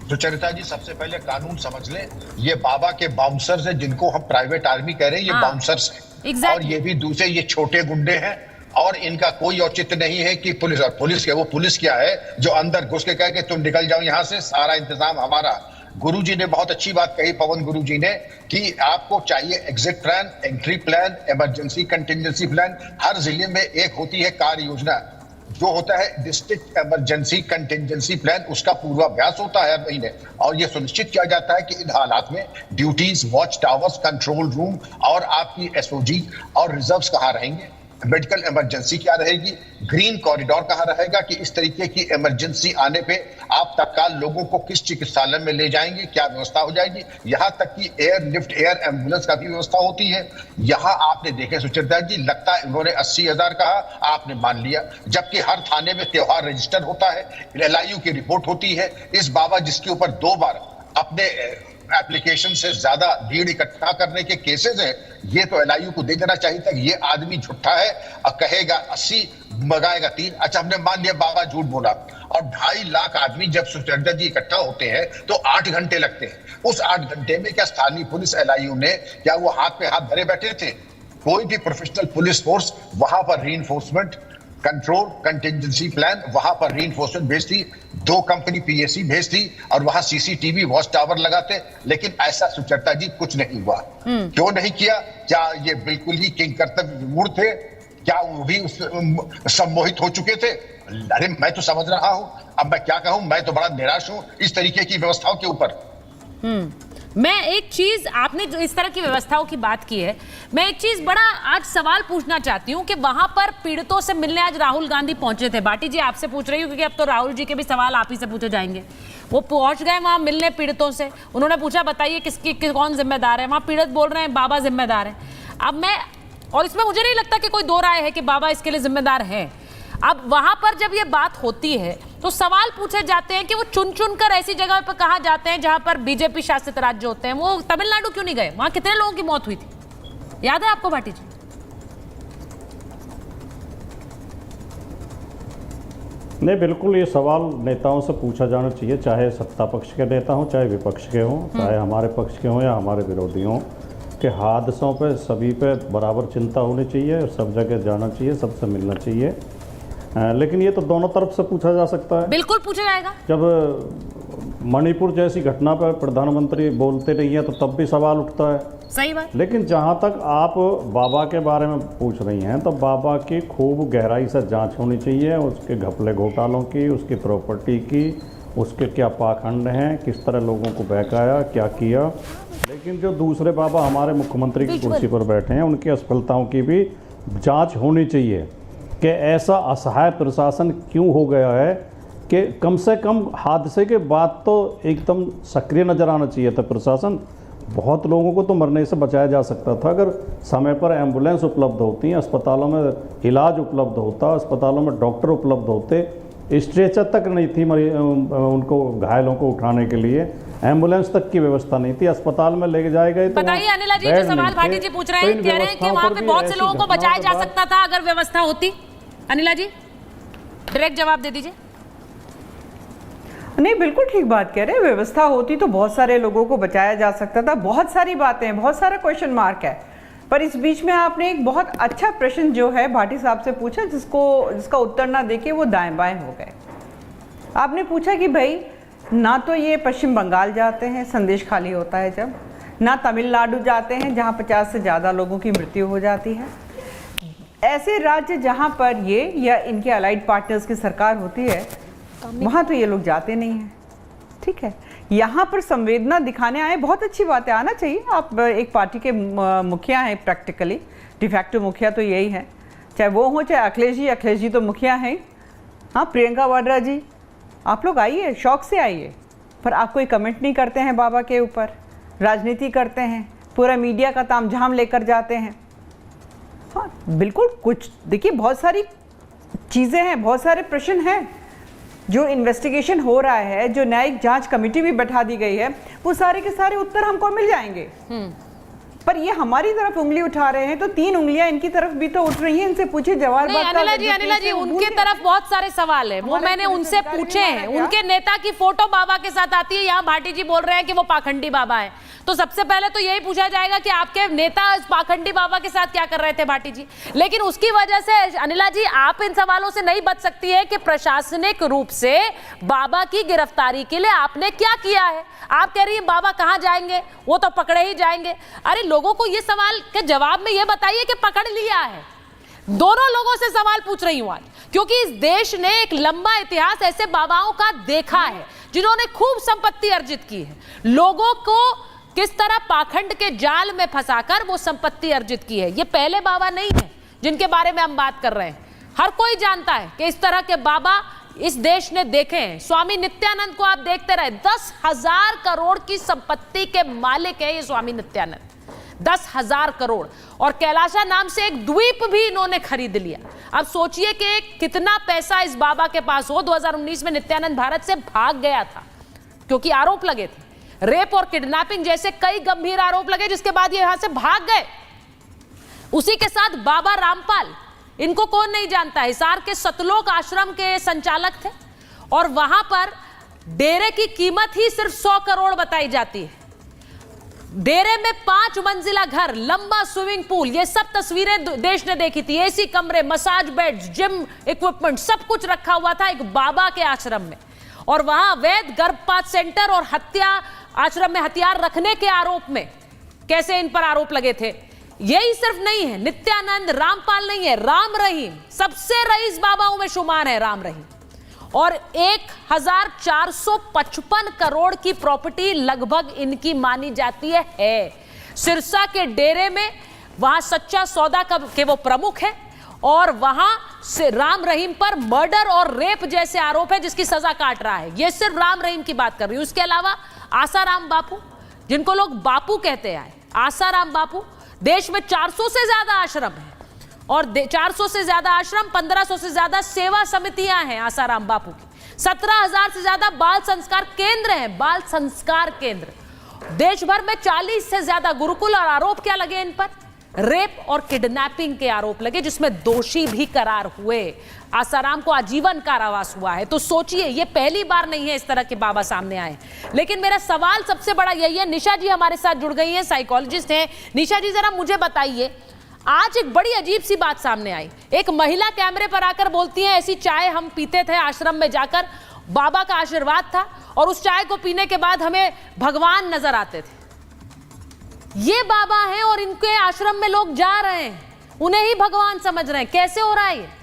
सुचरिता जी, सबसे पहले कानून समझ लें, ये बाबा के बाउंसर्स हैं जिनको हम प्राइवेट आर्मी कह रहे हैं, ये बाउंसर्स हैं और ये भी दूसरे ये छोटे गुंडे हैं और इनका कोई औचित्य नहीं है कि पुलिस, और पुलिस के वो पुलिस क्या है जो अंदर घुस के कहे कि तुम निकल जाओ यहाँ से, सारा इंतजाम हमारा। गुरुजी ने बहुत अच्छी बात कही, पवन गुरुजी ने, कि आपको चाहिए exit plan, entry plan, emergency contingency plan. हर जिले में एक होती है कार्य योजना, जो होता है डिस्ट्रिक्ट इमरजेंसी कंटिजेंसी प्लान, उसका पूर्वाभ्यास होता है हर महीने और यह सुनिश्चित किया जाता है कि इन हालात में duties, watch towers, control room और आपकी एसओजी और रिजर्व्स कहाँ रहेंगे, मेडिकल इमरजेंसी क्या रहेगी, ग्रीन कॉरिडोर कहाँ रहेगा, कि इस तरीके की इमरजेंसी आने पे आप तत्काल लोगों को किस चिकित्सालय में ले जाएंगे, क्या व्यवस्था हो जाएगी। यहाँ तक कि एयर लिफ्ट, एयर एम्बुलेंस का भी व्यवस्था होती है। यहाँ आपने देखे सुचरिता जी, लगता है इन्होंने 80,000 कहा, आपने मान लिया, जबकि हर थाने में त्योहार रजिस्टर होता है, LIU की रिपोर्ट होती है। इस बाबा जिसके ऊपर 2 बार अपने एप्लीकेशन से ज्यादा भीड़ इकट्ठा करने के केसेस हैं, ये तो LIU को दे देना चाहिए था। ये आदमी झूठा है और कहेगा 80, मंगाएगा 3। अच्छा, हमने मान लिया बाबा झूठ बोला और 2.5 लाख आदमी जब सुचरिता जी इकट्ठा होते हैं तो 8 घंटे लगते हैं। उस 8 घंटे में क्या स्थानीय पुलिस LIU ने, क्या वो हाथ पे हाथ धरे बैठे थे? कोई भी प्रोफेशनल पुलिस फोर्स वहां पर रीइंफोर्समेंट, कंट्रोल, कंटिजेंसी प्लान, वहां पर रीइंफोर्समेंट भेजती, 2 कंपनी PAC भेजती और वहां CCTV वॉच टावर लगाते, लेकिन ऐसा सुचरिता जी कुछ नहीं हुआ। क्यों नहीं किया? क्या ये बिल्कुल ही किंग कर्तव्य विमूढ़ थे? क्या वो भी सम्मोहित हो चुके थे? अरे मैं तो समझ रहा हूं, अब मैं क्या कहूं, मैं तो बड़ा निराश हूं इस तरीके की व्यवस्थाओं के ऊपर। मैं एक चीज, आपने जो इस तरह की व्यवस्थाओं की बात की है, मैं एक चीज बड़ा आज सवाल पूछना चाहती हूँ कि वहां पर पीड़ितों से मिलने आज राहुल गांधी पहुंचे थे। बाटी जी, आपसे पूछ रही हूँ क्योंकि अब तो राहुल जी के भी सवाल आप ही से पूछे जाएंगे। वो पहुंच गए वहां मिलने पीड़ितों से, उन्होंने पूछा बताइए कौन जिम्मेदार है। वहां पीड़ित बोल रहे हैं बाबा जिम्मेदार है। अब मैं, और इसमें मुझे नहीं लगता कि कोई 2 राय है कि बाबा इसके लिए जिम्मेदार है। अब वहां पर जब ये बात होती है तो सवाल पूछे जाते हैं कि वो चुन चुन कर ऐसी जगह पर कहाँ जाते हैं जहां पर बीजेपी शासित राज्य होते हैं। वो तमिलनाडु क्यों नहीं गए? वहां कितने लोगों की मौत हुई थी, याद है आपको भाटी जी? नहीं, बिल्कुल ये सवाल नेताओं से पूछा जाना चाहिए, चाहे सत्ता पक्ष के नेता हों, चाहे विपक्ष के हों, चाहे हमारे पक्ष के हों या हमारे विरोधी हों, कि हादसों पे सभी पे बराबर चिंता होनी चाहिए और सब जगह जाना चाहिए, सबसे मिलना चाहिए। लेकिन ये तो दोनों तरफ से पूछा जा सकता है। बिल्कुल पूछा जाएगा। जब मणिपुर जैसी घटना पर प्रधानमंत्री बोलते नहीं है तो तब भी सवाल उठता है। सही बात। लेकिन जहाँ तक आप बाबा के बारे में पूछ रही हैं, तो बाबा की खूब गहराई से जांच होनी चाहिए, उसके घपले घोटालों की, उसकी प्रॉपर्टी की, उसके क्या पाखंड हैं, किस तरह लोगों को बहकाया, क्या किया। लेकिन जो दूसरे बाबा हमारे मुख्यमंत्री की कुर्सी पर बैठे हैं, उनकी असफलताओं की भी जांच होनी चाहिए कि ऐसा असहाय प्रशासन क्यों हो गया है कि कम से कम हादसे के बाद तो एकदम सक्रिय नज़र आना चाहिए था प्रशासन। बहुत लोगों को तो मरने से बचाया जा सकता था अगर समय पर एम्बुलेंस उपलब्ध होती, अस्पतालों में इलाज उपलब्ध होता, अस्पतालों में डॉक्टर उपलब्ध होते। स्ट्रेचर तक नहीं थी उनको घायलों को उठाने के लिए, एम्बुलेंस तक की व्यवस्था नहीं थी, अस्पताल में लेके जाए गए। तो बताइए अनिला जी, जो सवाल भाटी जी पूछ रहे हैं, कह रहे हैं कि वहाँ पे बहुत से लोगों को बचाया जा सकता था अगर व्यवस्था होती। अनिला जी डायरेक्ट जवाब दे दीजिए। नहीं, बिल्कुल ठीक बात कह रहे हैं। व्यवस्था होती तो बहुत सारे लोगों को बचाया जा सकता था। बहुत सारी बातें हैं, बहुत सारा क्वेश्चन मार्क है, पर इस बीच में आपने एक बहुत अच्छा प्रश्न जो है भाटी साहब से पूछा, जिसका उत्तर ना देके वो दाएं बाएं हो गए। आपने पूछा कि भाई ना तो ये पश्चिम बंगाल जाते हैं, संदेश खाली होता है जब, ना तमिलनाडु जाते हैं जहाँ 50 से ज़्यादा लोगों की मृत्यु हो जाती है। ऐसे राज्य जहाँ पर ये या इनके अलाइड पार्टनर्स की सरकार होती है, वहाँ तो ये लोग जाते नहीं हैं। ठीक है, यहाँ पर संवेदना दिखाने आए, बहुत अच्छी बात है, आना चाहिए। आप एक पार्टी के मुखिया हैं, प्रैक्टिकली डिफैक्टो मुखिया तो यही है, चाहे वो हो चाहे अखिलेश जी तो मुखिया हैं। हाँ, प्रियंका वाड्रा जी, आप लोग आइए, शौक से आइए, पर आप कोई कमेंट नहीं करते हैं बाबा के ऊपर, राजनीति करते हैं, पूरा मीडिया का तामझाम लेकर जाते हैं। हाँ बिल्कुल, कुछ देखिए, बहुत सारी चीज़ें हैं, बहुत सारे प्रश्न हैं, जो इन्वेस्टिगेशन हो रहा है, जो न्यायिक जांच कमेटी भी बैठा दी गई है, वो सारे के सारे उत्तर हमको मिल जाएंगे। पर ये हमारी तरफ उंगली उठा रहे हैं, तो 3 उंगलियां इनकी तरफ भी तो उठ रही हैं, इनसे पूछे जवाब। अनिला जी उनके तरफ बहुत सारे सवाल है, वो मैंने उनसे पूछे हैं। उनके नेता की फोटो बाबा के साथ आती है, यहाँ भाटी जी बोल रहे हैं कि वो पाखंडी बाबा है। तो सबसे पहले तो यही पूछा जाएगा कि आपके नेता इस पाखंडी बाबा के साथ क्या कर रहे थे भाटी जी। लेकिन उसकी वजह से अनिला जी आप इन सवालों से नहीं बच सकती है कि प्रशासनिक रूप से बाबा की गिरफ्तारी के लिए आपने क्या किया है। आप कह रही है बाबा कहाँ जाएंगे, वो तो पकड़े ही जाएंगे। अरे लोगों को ये सवाल के जवाब में ये बताइए कि पकड़ लिया है। दोनों लोगों से सवाल पूछ रही हूं आज, क्योंकि इस देश ने एक लंबा इतिहास ऐसे बाबाओं का देखा है जिन्होंने खूब संपत्ति अर्जित की है, लोगों को किस तरह पाखंड के जाल में फंसाकर वो संपत्ति अर्जित की है। ये पहले बाबा नहीं है जिनके बारे में हम बात कर रहे हैं। हर कोई जानता है कि इस तरह के बाबा इस देश ने देखे हैं। स्वामी नित्यानंद को आप देखते रहे, 10,000 करोड़ की संपत्ति के मालिक है ये स्वामी नित्यानंद, 10,000 करोड़। और कैलाशा नाम से एक द्वीप भी इन्होंने खरीद लिया। अब सोचिए कि कितना पैसा इस बाबा के पास हो। 2019 में नित्यानंद भारत से भाग गया था क्योंकि आरोप लगे थे, रेप और किडनैपिंग जैसे कई गंभीर आरोप लगे, जिसके बाद ये यहां से भाग गए। उसी के साथ बाबा रामपाल, इनको कौन नहीं जानता, हिसार के सतलोक आश्रम के संचालक थे और वहां पर डेरे की कीमत ही सिर्फ 100 करोड़ बताई जाती है। डेरे में 5 मंजिला घर, लंबा स्विमिंग पूल, ये सब तस्वीरें देश ने देखी थी। एसी कमरे, मसाज बेड्स, जिम इक्विपमेंट, सब कुछ रखा हुआ था एक बाबा के आश्रम में। और वहां अवैध गर्भपात सेंटर और हत्या, आश्रम में हथियार रखने के आरोप में कैसे इन पर आरोप लगे थे। यही सिर्फ नहीं है, नित्यानंद रामपाल नहीं है, राम रहीम सबसे रईस बाबाओं में शुमार है राम रहीम। और 1455 करोड़ की प्रॉपर्टी लगभग इनकी मानी जाती है। सिरसा के डेरे में वहां सच्चा सौदा के वो प्रमुख है और वहां से राम रहीम पर मर्डर और रेप जैसे आरोप है जिसकी सजा काट रहा है। ये सिर्फ राम रहीम की बात कर रही हूं। उसके अलावा आसाराम बापू, जिनको लोग बापू कहते हैं, आसाराम बापू, देश में 400 से ज्यादा आश्रम है और 400 से ज्यादा आश्रम, 1500 से ज्यादा सेवा समितियां हैं आसाराम बापू की, 17,000 से ज्यादा बाल संस्कार केंद्र हैं, बाल संस्कार केंद्र। देश भर में 40 से ज्यादा गुरुकुल। और आरोप क्या लगे इन पर? रेप और किडनैपिंग के आरोप लगे, जिसमें दोषी भी करार हुए। आसाराम को आजीवन कारावास हुआ है। तो सोचिए, ये पहली बार नहीं है इस तरह के बाबा सामने आए। लेकिन मेरा सवाल सबसे बड़ा यही है, निशा जी हमारे साथ जुड़ गई हैं, साइकोलॉजिस्ट हैं। निशा जी, जरा मुझे बताइए, आज एक बड़ी अजीब सी बात सामने आई। एक महिला कैमरे पर आकर बोलती है, ऐसी चाय हम पीते थे आश्रम में जाकर, बाबा का आशीर्वाद था और उस चाय को पीने के बाद हमें भगवान नजर आते थे। ये बाबा हैं और इनके आश्रम में लोग जा रहे हैं, उन्हें ही भगवान समझ रहे हैं। कैसे हो रहा है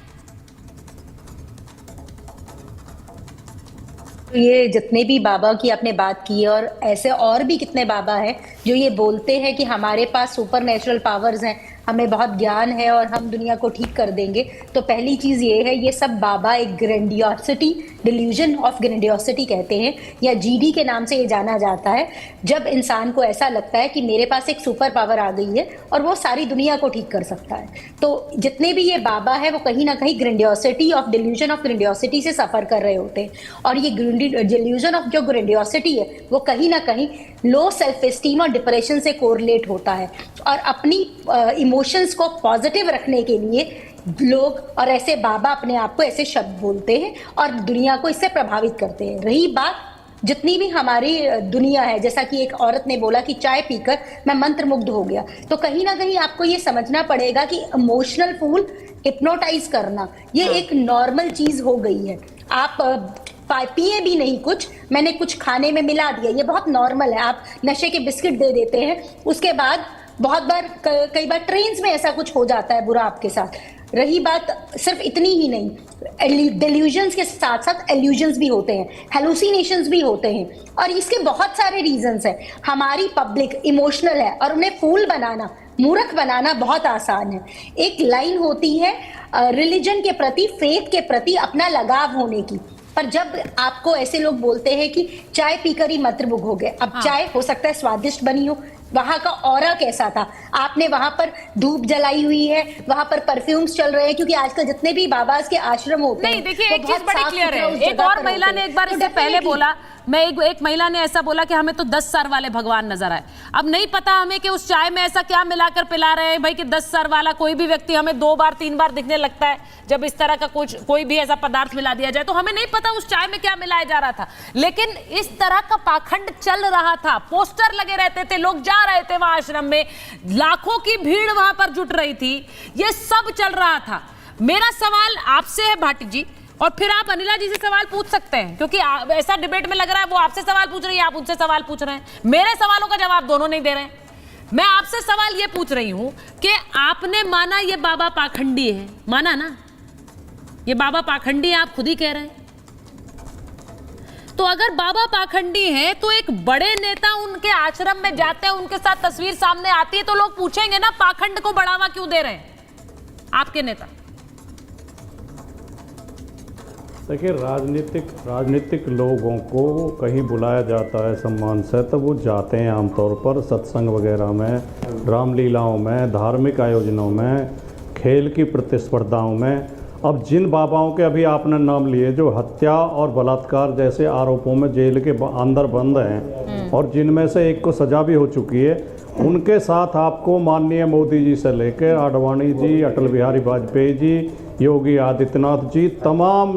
ये जितने भी बाबा की आपने बात की है, और ऐसे और भी कितने बाबा हैं जो ये बोलते हैं कि हमारे पास सुपर नेचुरल पावर्स हैं, हमें बहुत ज्ञान है और हम दुनिया को ठीक कर देंगे। तो पहली चीज़ ये है, ये सब बाबा एक ग्रेंडियोसिटी, डिल्यूजन ऑफ ग्रेंडियोसिटी कहते हैं, या जीडी के नाम से ये जाना जाता है। जब इंसान को ऐसा लगता है कि मेरे पास एक सुपर पावर आ गई है और वो सारी दुनिया को ठीक कर सकता है। तो जितने भी ये बाबा है वो कहीं ना कहीं ग्रेंडियोसिटी ऑफ, डिल्यूजन ऑफ ग्रेंडियोसिटी से सफ़र कर रहे होते हैं। और ये डिल्यूजन ऑफ जो ग्रेंडियोसिटी है वो कहीं ना कहीं लो सेल्फ एस्टीम और डिप्रेशन से कोरिलेट होता है। और अपनी इमोशंस को पॉजिटिव रखने के लिए लोग और ऐसे बाबा अपने आप को ऐसे शब्द बोलते हैं और दुनिया को इससे प्रभावित करते हैं। रही बात जितनी भी हमारी दुनिया है, जैसा कि एक औरत ने बोला कि चाय पीकर मैं मंत्रमुग्ध हो गया, तो कहीं ना कहीं आपको ये समझना पड़ेगा कि इमोशनल फूल हिप्नोटाइज करना ये एक नॉर्मल चीज हो गई है। आप पिए भी नहीं कुछ, मैंने कुछ खाने में मिला दिया, ये बहुत नॉर्मल है। आप नशे के बिस्किट दे देते हैं, उसके बाद बहुत बार कई बार ट्रेन्स में ऐसा कुछ हो जाता है बुरा आपके साथ। रही बात सिर्फ इतनी ही नहीं, डिल्यूजन्स के साथ साथ एल्यूजन्स भी होते हैं, हेलुसिनेशंस भी होते हैं, और इसके बहुत सारे रीजंस हैं। हमारी पब्लिक इमोशनल है और उन्हें फूल बनाना, मूर्ख बनाना बहुत आसान है। एक लाइन होती है रिलीजन के प्रति, फेथ के प्रति अपना लगाव होने की, पर जब आपको ऐसे लोग बोलते हैं कि चाय पीकर ही मंत्रमुग्ध हो गए, अब चाय हो सकता है स्वादिष्ट बनी हो, वहां का ऑरा कैसा था, आपने वहां पर धूप जलाई हुई है, वहां पर परफ्यूम्स चल रहे हैं, क्योंकि आजकल जितने भी बाबास के आश्रम होते हैं, नहीं देखिए, एक चीज बड़ी क्लियर है। एक और महिला ने एक बार इससे पहले बोला, एक महिला ने ऐसा बोला कि हमें तो 10 सर वाले भगवान नजर आए। अब नहीं पता हमें कि उस चाय में ऐसा क्या मिलाकर पिला रहे हैं भाई कि 10 सर वाला कोई भी व्यक्ति हमें 2 बार 3 बार दिखने लगता है जब इस तरह का कोई भी ऐसा पदार्थ मिला दिया जाए। तो हमें नहीं पता उस चाय में क्या मिलाया जा रहा था, लेकिन इस तरह का पाखंड चल रहा था। पोस्टर लगे रहते थे, लोग जा रहे थे वहां आश्रम में, लाखों की भीड़ वहां पर जुट रही थी, ये सब चल रहा था। मेरा सवाल आपसे है भाटी जी, और फिर आप अनिला जी से सवाल पूछ सकते हैं, क्योंकि ऐसा डिबेट में लग रहा है वो आपसे सवाल पूछ रही है, आप उनसे सवाल पूछ रहे हैं, मेरे सवालों का जवाब दोनों नहीं दे रहे हैं। मैं आपसे सवाल ये पूछ रही हूं कि आपने माना ये बाबा पाखंडी है, माना ना, ये बाबा पाखंडी है, आप खुद ही कह रहे हैं। तो अगर बाबा पाखंडी हैं तो एक बड़े नेता उनके आश्रम में जाते हैं, उनके साथ तस्वीर सामने आती है, तो लोग पूछेंगे ना पाखंड को बढ़ावा क्यों दे रहे हैं आपके नेता। देखिए, राजनीतिक लोगों को कहीं बुलाया जाता है सम्मान से, तो वो जाते हैं आमतौर पर सत्संग वगैरह में, रामलीलाओं में, धार्मिक आयोजनों में, खेल की प्रतिस्पर्धाओं में। अब जिन बाबाओं के अभी आपने नाम लिए जो हत्या और बलात्कार जैसे आरोपों में जेल के अंदर बंद हैं और जिनमें से एक को सजा भी हो चुकी है, उनके साथ आपको माननीय मोदी जी से लेकर आडवाणी जी, अटल बिहारी वाजपेयी जी, योगी आदित्यनाथ जी, तमाम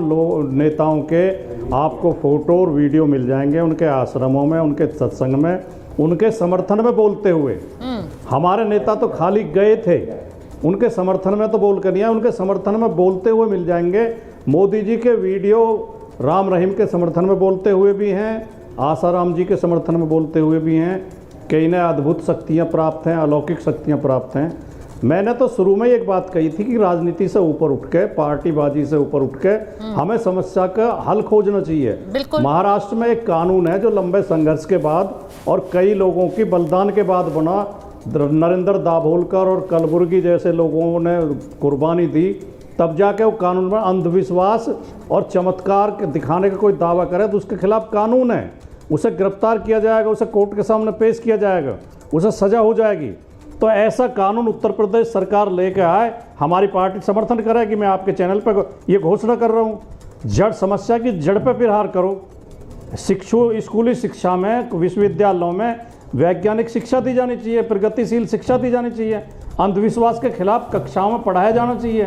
नेताओं के आपको फोटो और वीडियो मिल जाएंगे उनके आश्रमों में, उनके सत्संग में, उनके समर्थन में बोलते हुए। हमारे नेता तो खाली गए थे, उनके समर्थन में तो बोल कर नहीं आए, उनके समर्थन में बोलते हुए मिल जाएंगे। मोदी जी के वीडियो राम रहीम के समर्थन में बोलते हुए भी हैं, आसाराम जी के समर्थन में बोलते हुए भी हैं। कई ने अद्भुत शक्तियाँ प्राप्त हैं, अलौकिक शक्तियाँ प्राप्त हैं। मैंने तो शुरू में एक बात कही थी कि राजनीति से ऊपर उठ के, पार्टीबाजी से ऊपर उठ के हमें समस्या का हल खोजना चाहिए। महाराष्ट्र में एक कानून है जो लंबे संघर्ष के बाद और कई लोगों की बलिदान के बाद बना। नरेंद्र दाभोलकर और कलबुर्गी जैसे लोगों ने कुर्बानी दी, तब जाके वो कानून में अंधविश्वास और चमत्कार दिखाने का कोई दावा करे तो उसके खिलाफ कानून है, उसे गिरफ्तार किया जाएगा, उसे कोर्ट के सामने पेश किया जाएगा, उसे सजा हो जाएगी। तो ऐसा कानून उत्तर प्रदेश सरकार लेके आए, हमारी पार्टी समर्थन करेगी। मैं आपके चैनल पर ये घोषणा कर रहा हूँ, जड़ समस्या की जड़ पे प्रहार करो। स्कूली शिक्षा में, विश्वविद्यालयों में वैज्ञानिक शिक्षा दी जानी चाहिए, प्रगतिशील शिक्षा दी जानी चाहिए। अंधविश्वास के खिलाफ कक्षाओं में पढ़ाया जाना चाहिए,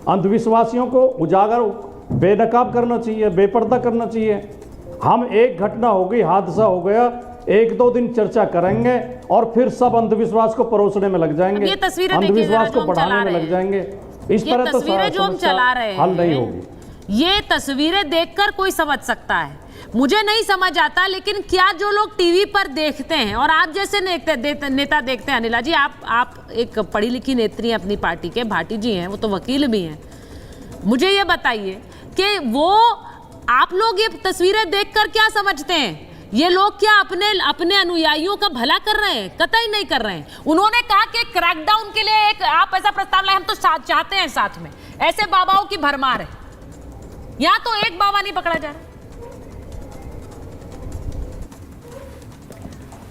अंधविश्वासियों को उजागर बेनकाब करना चाहिए, बेपर्दा करना चाहिए। हम एक घटना हो गई, हादसा हो गया, 1-2 दिन चर्चा करेंगे और फिर सब अंधविश्वास को परोसने में लग जाएंगे, ये तस्वीरें अंधविश्वास को बढ़ाने में लग जाएंगे। इस तरह तो तस्वीरें जो हम चला रहे हैं हल नहीं होगी। ये तस्वीरें देखकर कोई समझ सकता है, मुझे नहीं समझ आता, लेकिन क्या जो लोग टीवी पर देखते हैं और आप जैसे नेता देखते हैं, अनिला जी आप एक पढ़ी लिखी नेत्री हैं अपनी पार्टी के, भाटी जी हैं, वो तो वकील भी हैं, मुझे ये बताइए कि वो आप लोग ये तस्वीरें देखकर क्या समझते हैं? ये लोग क्या अपने अनुयायियों का भला कर रहे हैं? कतई नहीं कर रहे हैं। उन्होंने कहा कि क्रैकडाउन के लिए एक आप ऐसा प्रस्ताव लाए, हम तो साथ चाहते हैं, साथ में ऐसे बाबाओं की भरमार है। यहां तो एक बाबा नहीं पकड़ा जा रहा।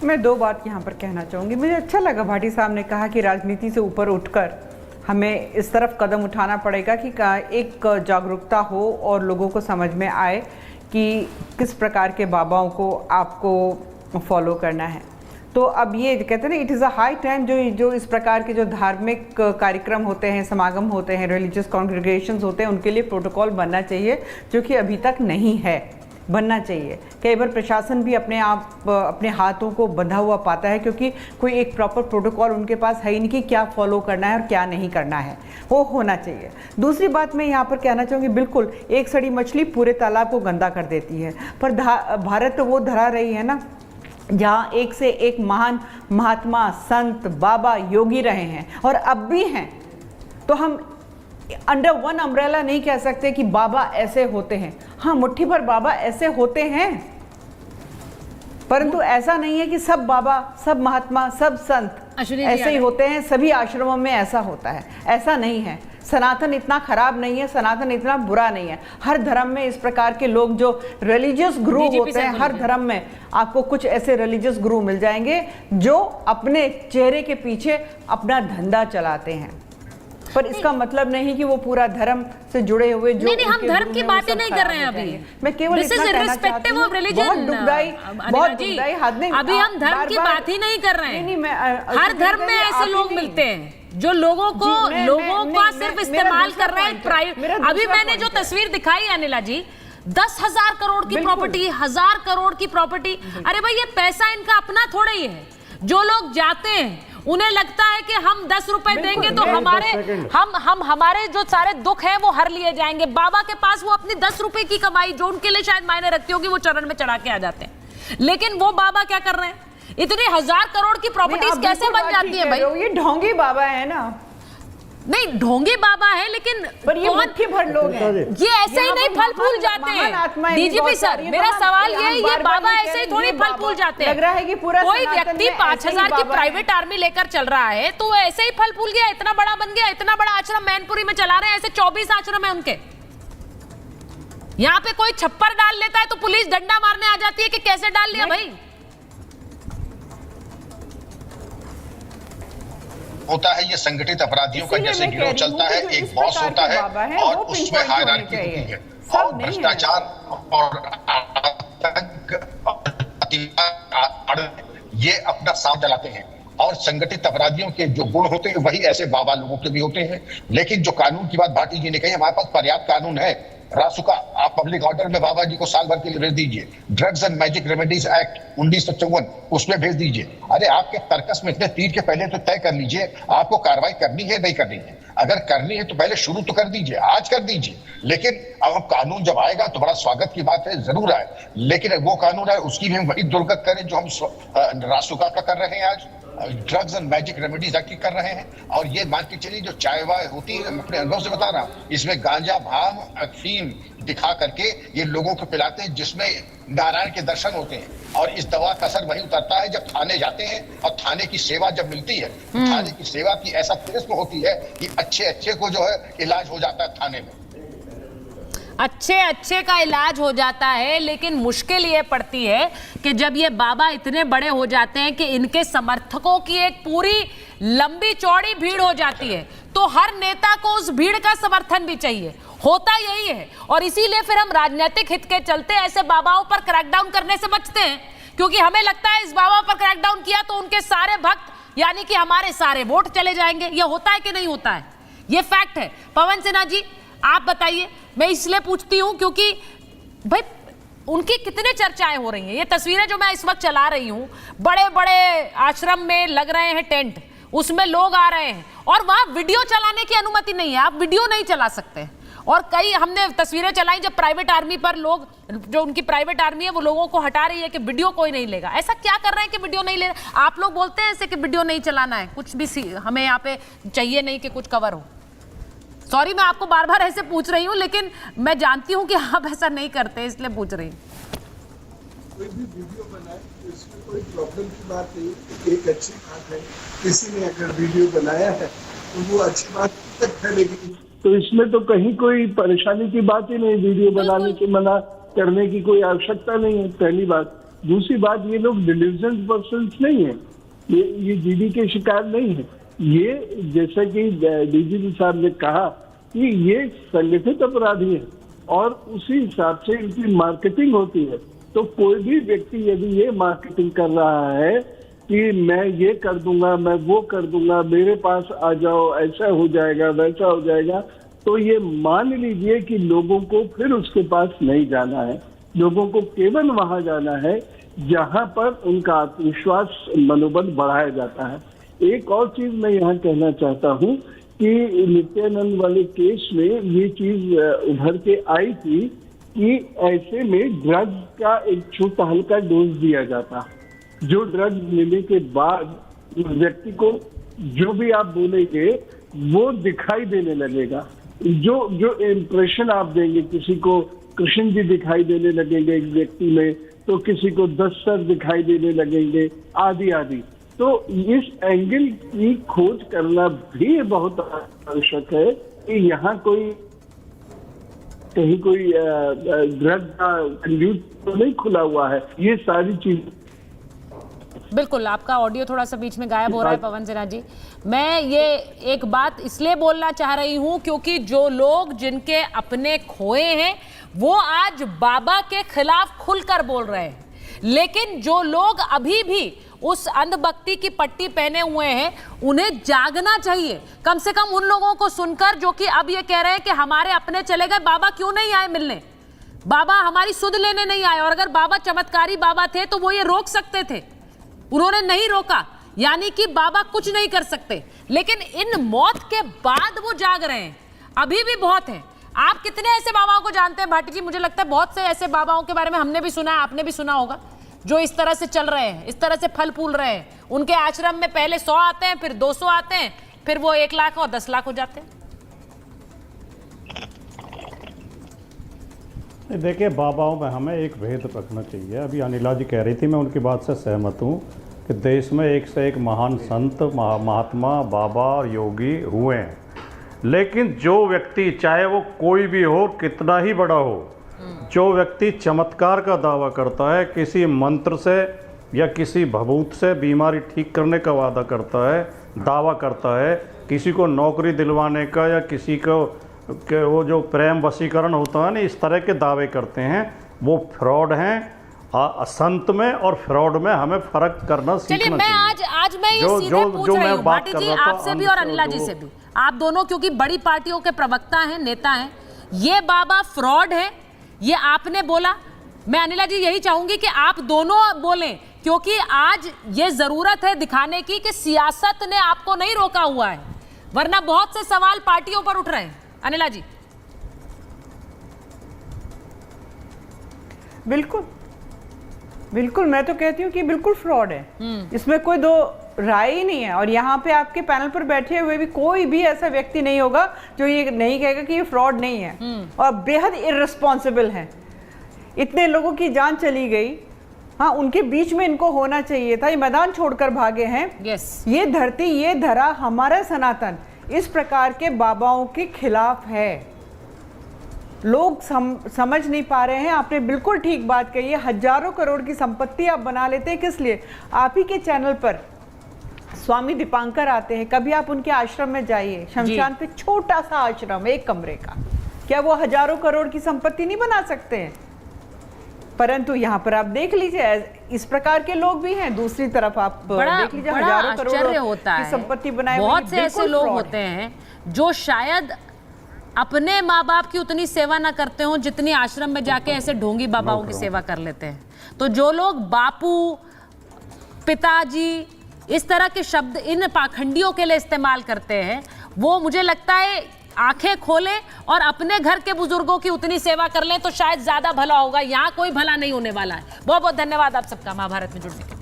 मैं 2 बात यहाँ पर कहना चाहूँगी। मुझे अच्छा लगा भाटी साहब ने कहा कि राजनीति से ऊपर उठकर हमें इस तरफ कदम उठाना पड़ेगा कि एक जागरूकता हो और लोगों को समझ में आए कि किस प्रकार के बाबाओं को आपको फॉलो करना है। तो अब ये कहते हैं ना, it is a high time जो इस प्रकार के जो धार्मिक कार्यक्रम होते हैं, समागम होते हैं, रिलीजियस कॉन्ग्रीगेशंस होते हैं, उनके लिए प्रोटोकॉल बनना चाहिए, जो कि अभी तक नहीं है, बनना चाहिए। कई बार प्रशासन भी अपने हाथों को बंधा हुआ पाता है, क्योंकि कोई एक प्रॉपर प्रोटोकॉल उनके पास है ही नहीं कि क्या फॉलो करना है और क्या नहीं करना है, वो होना चाहिए। दूसरी बात मैं यहाँ पर कहना चाहूँगी, बिल्कुल एक सड़ी मछली पूरे तालाब को गंदा कर देती है, पर भारत तो वो धरा रही है ना जहाँ एक से एक महान महात्मा, संत, बाबा, योगी रहे हैं और अब भी हैं। तो हम अंडर वन अम्ब्रेला नहीं कह सकते कि बाबा ऐसे होते हैं। हाँ, मुट्ठी भर बाबा ऐसे होते हैं, परंतु ऐसा नहीं है कि सब बाबा, सब महात्मा, सब संत ऐसे ही होते हैं, सभी आश्रमों में ऐसा होता है। ऐसा नहीं है। सनातन इतना खराब नहीं है, सनातन इतना बुरा नहीं है। हर धर्म में इस प्रकार के लोग जो रिलीजियस गुरु होते हैं, हर धर्म में आपको कुछ ऐसे रिलीजियस गुरु मिल जाएंगे जो अपने चेहरे के पीछे अपना धंधा चलाते हैं, पर इसका मतलब नहीं कि वो पूरा धर्म से जुड़े हुए जो नहीं, हम धर्म की बातें नहीं कर रहे हैं अभी। मैं केवल इतना कहना चाहती हूँ, बहुत दुखदाई, अभी हम धर्म की बात ही नहीं कर रहे हैं। हर धर्म में ऐसे लोग मिलते हैं जो लोगों का सिर्फ इस्तेमाल कर रहे हैं। अभी मैंने जो तस्वीर दिखाई अनिला जी, 10,000 करोड़ की प्रॉपर्टी, 1,000 करोड़ की प्रॉपर्टी। अरे भाई, ये पैसा इनका अपना थोड़ा ही है। जो लोग जाते हैं उन्हें लगता है कि हम 10 रुपए देंगे तो हमारे जो सारे दुख हैं वो हर लिए जाएंगे। बाबा के पास वो अपनी 10 रुपए की कमाई, जो उनके लिए शायद मायने रखती होगी, वो चरण में चढ़ा के आ जाते हैं। लेकिन वो बाबा क्या कर रहे हैं? इतनी 1,000 करोड़ की प्रॉपर्टीज कैसे बन जाती है भाई? ये ढोंगी बाबा है ना? नहीं, ढोंगी बाबा है, लेकिन पर ये मुट्ठी भर लोग हैं। ये ऐसे ही नहीं फल फूल जाते हैं। डीजीपी सर, मेरा सवाल ये है, ये बाबा ऐसे ही थोड़ी फल फूल जाते हैं। लग रहा है कि पूरा कोई व्यक्ति 5,000 की प्राइवेट आर्मी लेकर चल रहा है तो वो ऐसे ही फल फूल गया, इतना बड़ा बन गया। इतना बड़ा आश्रम मैनपुरी में चला रहे हैं, ऐसे 24 आश्रम है उनके। यहाँ पे कोई छप्पर डाल लेता है तो पुलिस डंडा मारने आ जाती है कि कैसे डाल लिया भाई। होता है ये संगठित अपराधियों का जैसे गिरोह चलता है, एक बॉस होता है और उसमें हायरार्की होती है, और भ्रष्टाचार और ये अपना साथ चलाते हैं। और संगठित अपराधियों के जो गुण होते हैं वही ऐसे बाबा लोगों के भी होते हैं। लेकिन जो कानून की बात भाटी जी ने कही, हमारे पास पर्याप्त कानून है। रासुका, आप पब्लिक ऑर्डर में बाबा जी को साल भर के लिए भेज दीजिए। Drugs and magic remedies act 1954 उसमें भेज दीजिए। अरे आपके तर्कस में इतने तीर के पहले तो तय कर लीजिए आपको कार्रवाई करनी है नहीं करनी है। अगर करनी है तो पहले शुरू तो कर दीजिए, आज कर दीजिए। लेकिन अब कानून जब आएगा तो बड़ा स्वागत की बात है, जरूर आए, लेकिन वो कानून है उसकी भी हम वही दुर्गत करें जो हम रासुका का कर रहे हैं, आज drugs and magic remedies act कर रहे हैं। और ये मान के चलिए जो चाय वाय होती है, अपने अनुभव से बता रहा हूं, इसमें गांजा, भांग, अफीम दिखा करके ये लोगों को पिलाते हैं, जिसमें नारायण के दर्शन होते हैं। और इस दवा का असर वही उतरता है जब थाने जाते हैं, और थाने की सेवा जब मिलती है, थाने की सेवा की ऐसा किस्म होती है कि अच्छे को जो है इलाज हो जाता है थाने में। अच्छे का इलाज हो जाता है, लेकिन मुश्किल ये पड़ती है कि जब ये बाबा इतने बड़े हो जाते हैं कि इनके समर्थकों की एक पूरी लंबी चौड़ी भीड़ हो जाती है, तो हर नेता को उस भीड़ का समर्थन भी चाहिए। होता यही है, और इसीलिए फिर हम राजनीतिक हित के चलते ऐसे बाबाओं पर क्रैकडाउन करने से बचते हैं, क्योंकि हमें लगता है इस बाबा पर क्रैकडाउन किया तो उनके सारे भक्त यानी कि हमारे सारे वोट चले जाएंगे। ये होता है कि नहीं होता है? ये फैक्ट है। पवन सिन्हा जी आप बताइए। मैं इसलिए पूछती हूं क्योंकि भाई उनकी कितने चर्चाएं हो रही हैं। ये तस्वीरें जो मैं इस वक्त चला रही हूं, बड़े बड़े आश्रम में लग रहे हैं टेंट, उसमें लोग आ रहे हैं और वहां वीडियो चलाने की अनुमति नहीं है। आप वीडियो नहीं चला सकते। और कई हमने तस्वीरें चलाई जब प्राइवेट आर्मी पर लोग, जो उनकी प्राइवेट आर्मी है वो लोगों को हटा रही है कि वीडियो कोई नहीं लेगा। ऐसा क्या कर रहे हैं कि वीडियो नहीं ले रहे? आप लोग बोलते हैं ऐसे कि वीडियो नहीं चलाना है, कुछ भी हमें यहाँ पे चाहिए नहीं कि कुछ कवर हो। सॉरी मैं आपको बार बार ऐसे पूछ रही हूँ, लेकिन मैं जानती हूँ कि आप ऐसा नहीं करते, इसलिए पूछ रही हूँ। कोई भी वीडियो बनाए तो इसमें कोई प्रॉब्लम की बात नहीं, एक अच्छी बात है। किसी ने अगर वीडियो बनाया है तो वो अच्छी बात तक फैलेगी, तो इसमें तो कहीं कोई परेशानी की बात ही नहीं। वीडियो बनाने की मना करने की कोई आवश्यकता नहीं है, पहली बात। दूसरी बात, ये लोग डिलीजेंट पर्सन्स नहीं है, ये जीडी के शिकार नहीं है। ये जैसा कि डीजीपी साहब ने कहा कि ये संगठित अपराधी है और उसी हिसाब से इनकी मार्केटिंग होती है। तो कोई भी व्यक्ति यदि ये मार्केटिंग कर रहा है कि मैं ये कर दूंगा, मैं वो कर दूंगा, मेरे पास आ जाओ, ऐसा हो जाएगा, वैसा हो जाएगा, तो ये मान लीजिए कि लोगों को फिर उसके पास नहीं जाना है। लोगों को केवल वहां जाना है जहां पर उनका आत्मविश्वास, मनोबल बढ़ाया जाता है। एक और चीज मैं यहाँ कहना चाहता हूँ कि नित्यानंद वाले केस में ये चीज उभर के आई थी कि ऐसे में ड्रग्स का एक छोटा हल्का डोज दिया जाता, जो ड्रग्स लेने के बाद व्यक्ति को जो भी आप बोलेंगे वो दिखाई देने लगेगा। जो इम्प्रेशन आप देंगे, किसी को कृष्ण जी दिखाई देने लगेंगे एक व्यक्ति में, तो किसी को 10 सर दिखाई देने लगेंगे, आदि आदि। तो इस एंगल की खोज करना भी बहुत आवश्यक है कि यहाँ कोई कहीं कोई ड्रग का कंड्यूट तो नहीं खुला हुआ है। ये सारी चीज बिल्कुल। आपका ऑडियो थोड़ा सा बीच में गायब हो रहा है पवन सिन्हा जी। मैं ये एक बात इसलिए बोलना चाह रही हूं क्योंकि जो लोग जिनके अपने खोए हैं वो आज बाबा के खिलाफ खुलकर बोल रहे हैं, लेकिन जो लोग अभी भी उस अंधभक्ति की पट्टी पहने हुए हैं उन्हें जागना चाहिए। कम से कम उन लोगों को सुनकर जो कि अब ये कह रहे हैं कि हमारे अपने चले गए, बाबा क्यों नहीं आए मिलने, बाबा हमारी सुध लेने नहीं आए। और अगर बाबा चमत्कारी बाबा थे तो वो ये रोक सकते थे, उन्होंने नहीं रोका, यानी कि बाबा कुछ नहीं कर सकते। लेकिन इन मौत के बाद वो जाग रहे हैं, अभी भी बहुत हैं। आप कितने ऐसे बाबाओं को जानते हैं भाटी जी? मुझे लगता है बहुत से ऐसे बाबाओं के बारे में हमने भी सुना है, आपने भी सुना होगा, जो इस तरह से चल रहे हैं, इस तरह से फल फूल रहे हैं। उनके आश्रम में पहले 100 आते हैं, फिर 200 आते हैं, फिर वो 1 लाख और 10 लाख हो जाते हैं। देखिए, बाबाओं में हमें एक भेद रखना चाहिए। अभी अनिला जी कह रही थी, मैं उनकी बात से सहमत हूँ कि देश में एक से एक महान संत, महात्मा, बाबा और योगी हुए हैं, लेकिन जो व्यक्ति, चाहे वो कोई भी हो, कितना ही बड़ा हो, जो व्यक्ति चमत्कार का दावा करता है, किसी मंत्र से या किसी भभूत से बीमारी ठीक करने का वादा करता है, दावा करता है, किसी को नौकरी दिलवाने का या किसी को वो जो प्रेम वशीकरण होता है ना, इस तरह के दावे करते हैं, वो फ्रॉड हैं। संत में और फ्रॉड में हमें फर्क करना सीखना चाहिए। मैं आज मैं ये सीधे पूछ रही हूँ भाटी जी, आपसे भी और अनिला जी से भी, आप दोनों क्योंकि बड़ी पार्टियों के प्रवक्ता हैं, नेता हैं, ये बाबा फ्रॉड है, ये आपने बोला। मैं अनिला जी यही चाहूंगी कि आप दोनों बोलें, क्योंकि आज ये जरूरत है दिखाने की कि सियासत ने आपको नहीं रोका हुआ है, वरना बहुत से सवाल पार्टियों पर उठ रहे हैं। अनिला जी। बिल्कुल बिल्कुल, मैं तो कहती हूँ कि बिल्कुल फ्रॉड है, इसमें कोई दो राय ही नहीं है। और यहाँ पे आपके पैनल पर बैठे हुए भी कोई भी ऐसा व्यक्ति नहीं होगा जो ये नहीं कहेगा कि ये फ्रॉड नहीं है, और बेहद इररिस्पॉन्सिबल है। इतने लोगों की जान चली गई, हाँ, उनके बीच में इनको होना चाहिए था, ये मैदान छोड़कर भागे हैं। ये धरती, ये धरा, हमारा सनातन इस प्रकार के बाबाओं के खिलाफ है। लोग समझ नहीं पा रहे हैं। आपने बिल्कुल ठीक बात कही है, हजारों करोड़ की संपत्ति आप बना लेते हैं किस लिए? आप ही के चैनल पर स्वामी दीपांकर आते हैं, कभी आप उनके आश्रम में जाइए, शमशान पे छोटा सा आश्रम, 1 कमरे का, क्या वो हजारों करोड़ की संपत्ति नहीं बना सकते हैं? परंतु यहाँ पर आप देख लीजिए इस प्रकार के लोग भी हैं, दूसरी तरफ आप देख लीजिए हजारों आश्चर्य होता की है। संपत्ति बनाए बहुत से ऐसे लोग होते हैं जो शायद अपने माँ बाप की उतनी सेवा ना करते हो जितनी आश्रम में जाके ऐसे ढोंगी बाबाओं की सेवा कर लेते हैं। तो जो लोग बापू, पिताजी इस तरह के शब्द इन पाखंडियों के लिए इस्तेमाल करते हैं, वो मुझे लगता है आंखें खोलें और अपने घर के बुजुर्गों की उतनी सेवा कर लें तो शायद ज्यादा भला होगा। यहाँ कोई भला नहीं होने वाला है। बहुत बहुत धन्यवाद आप सबका महाभारत में जुड़ने के लिए।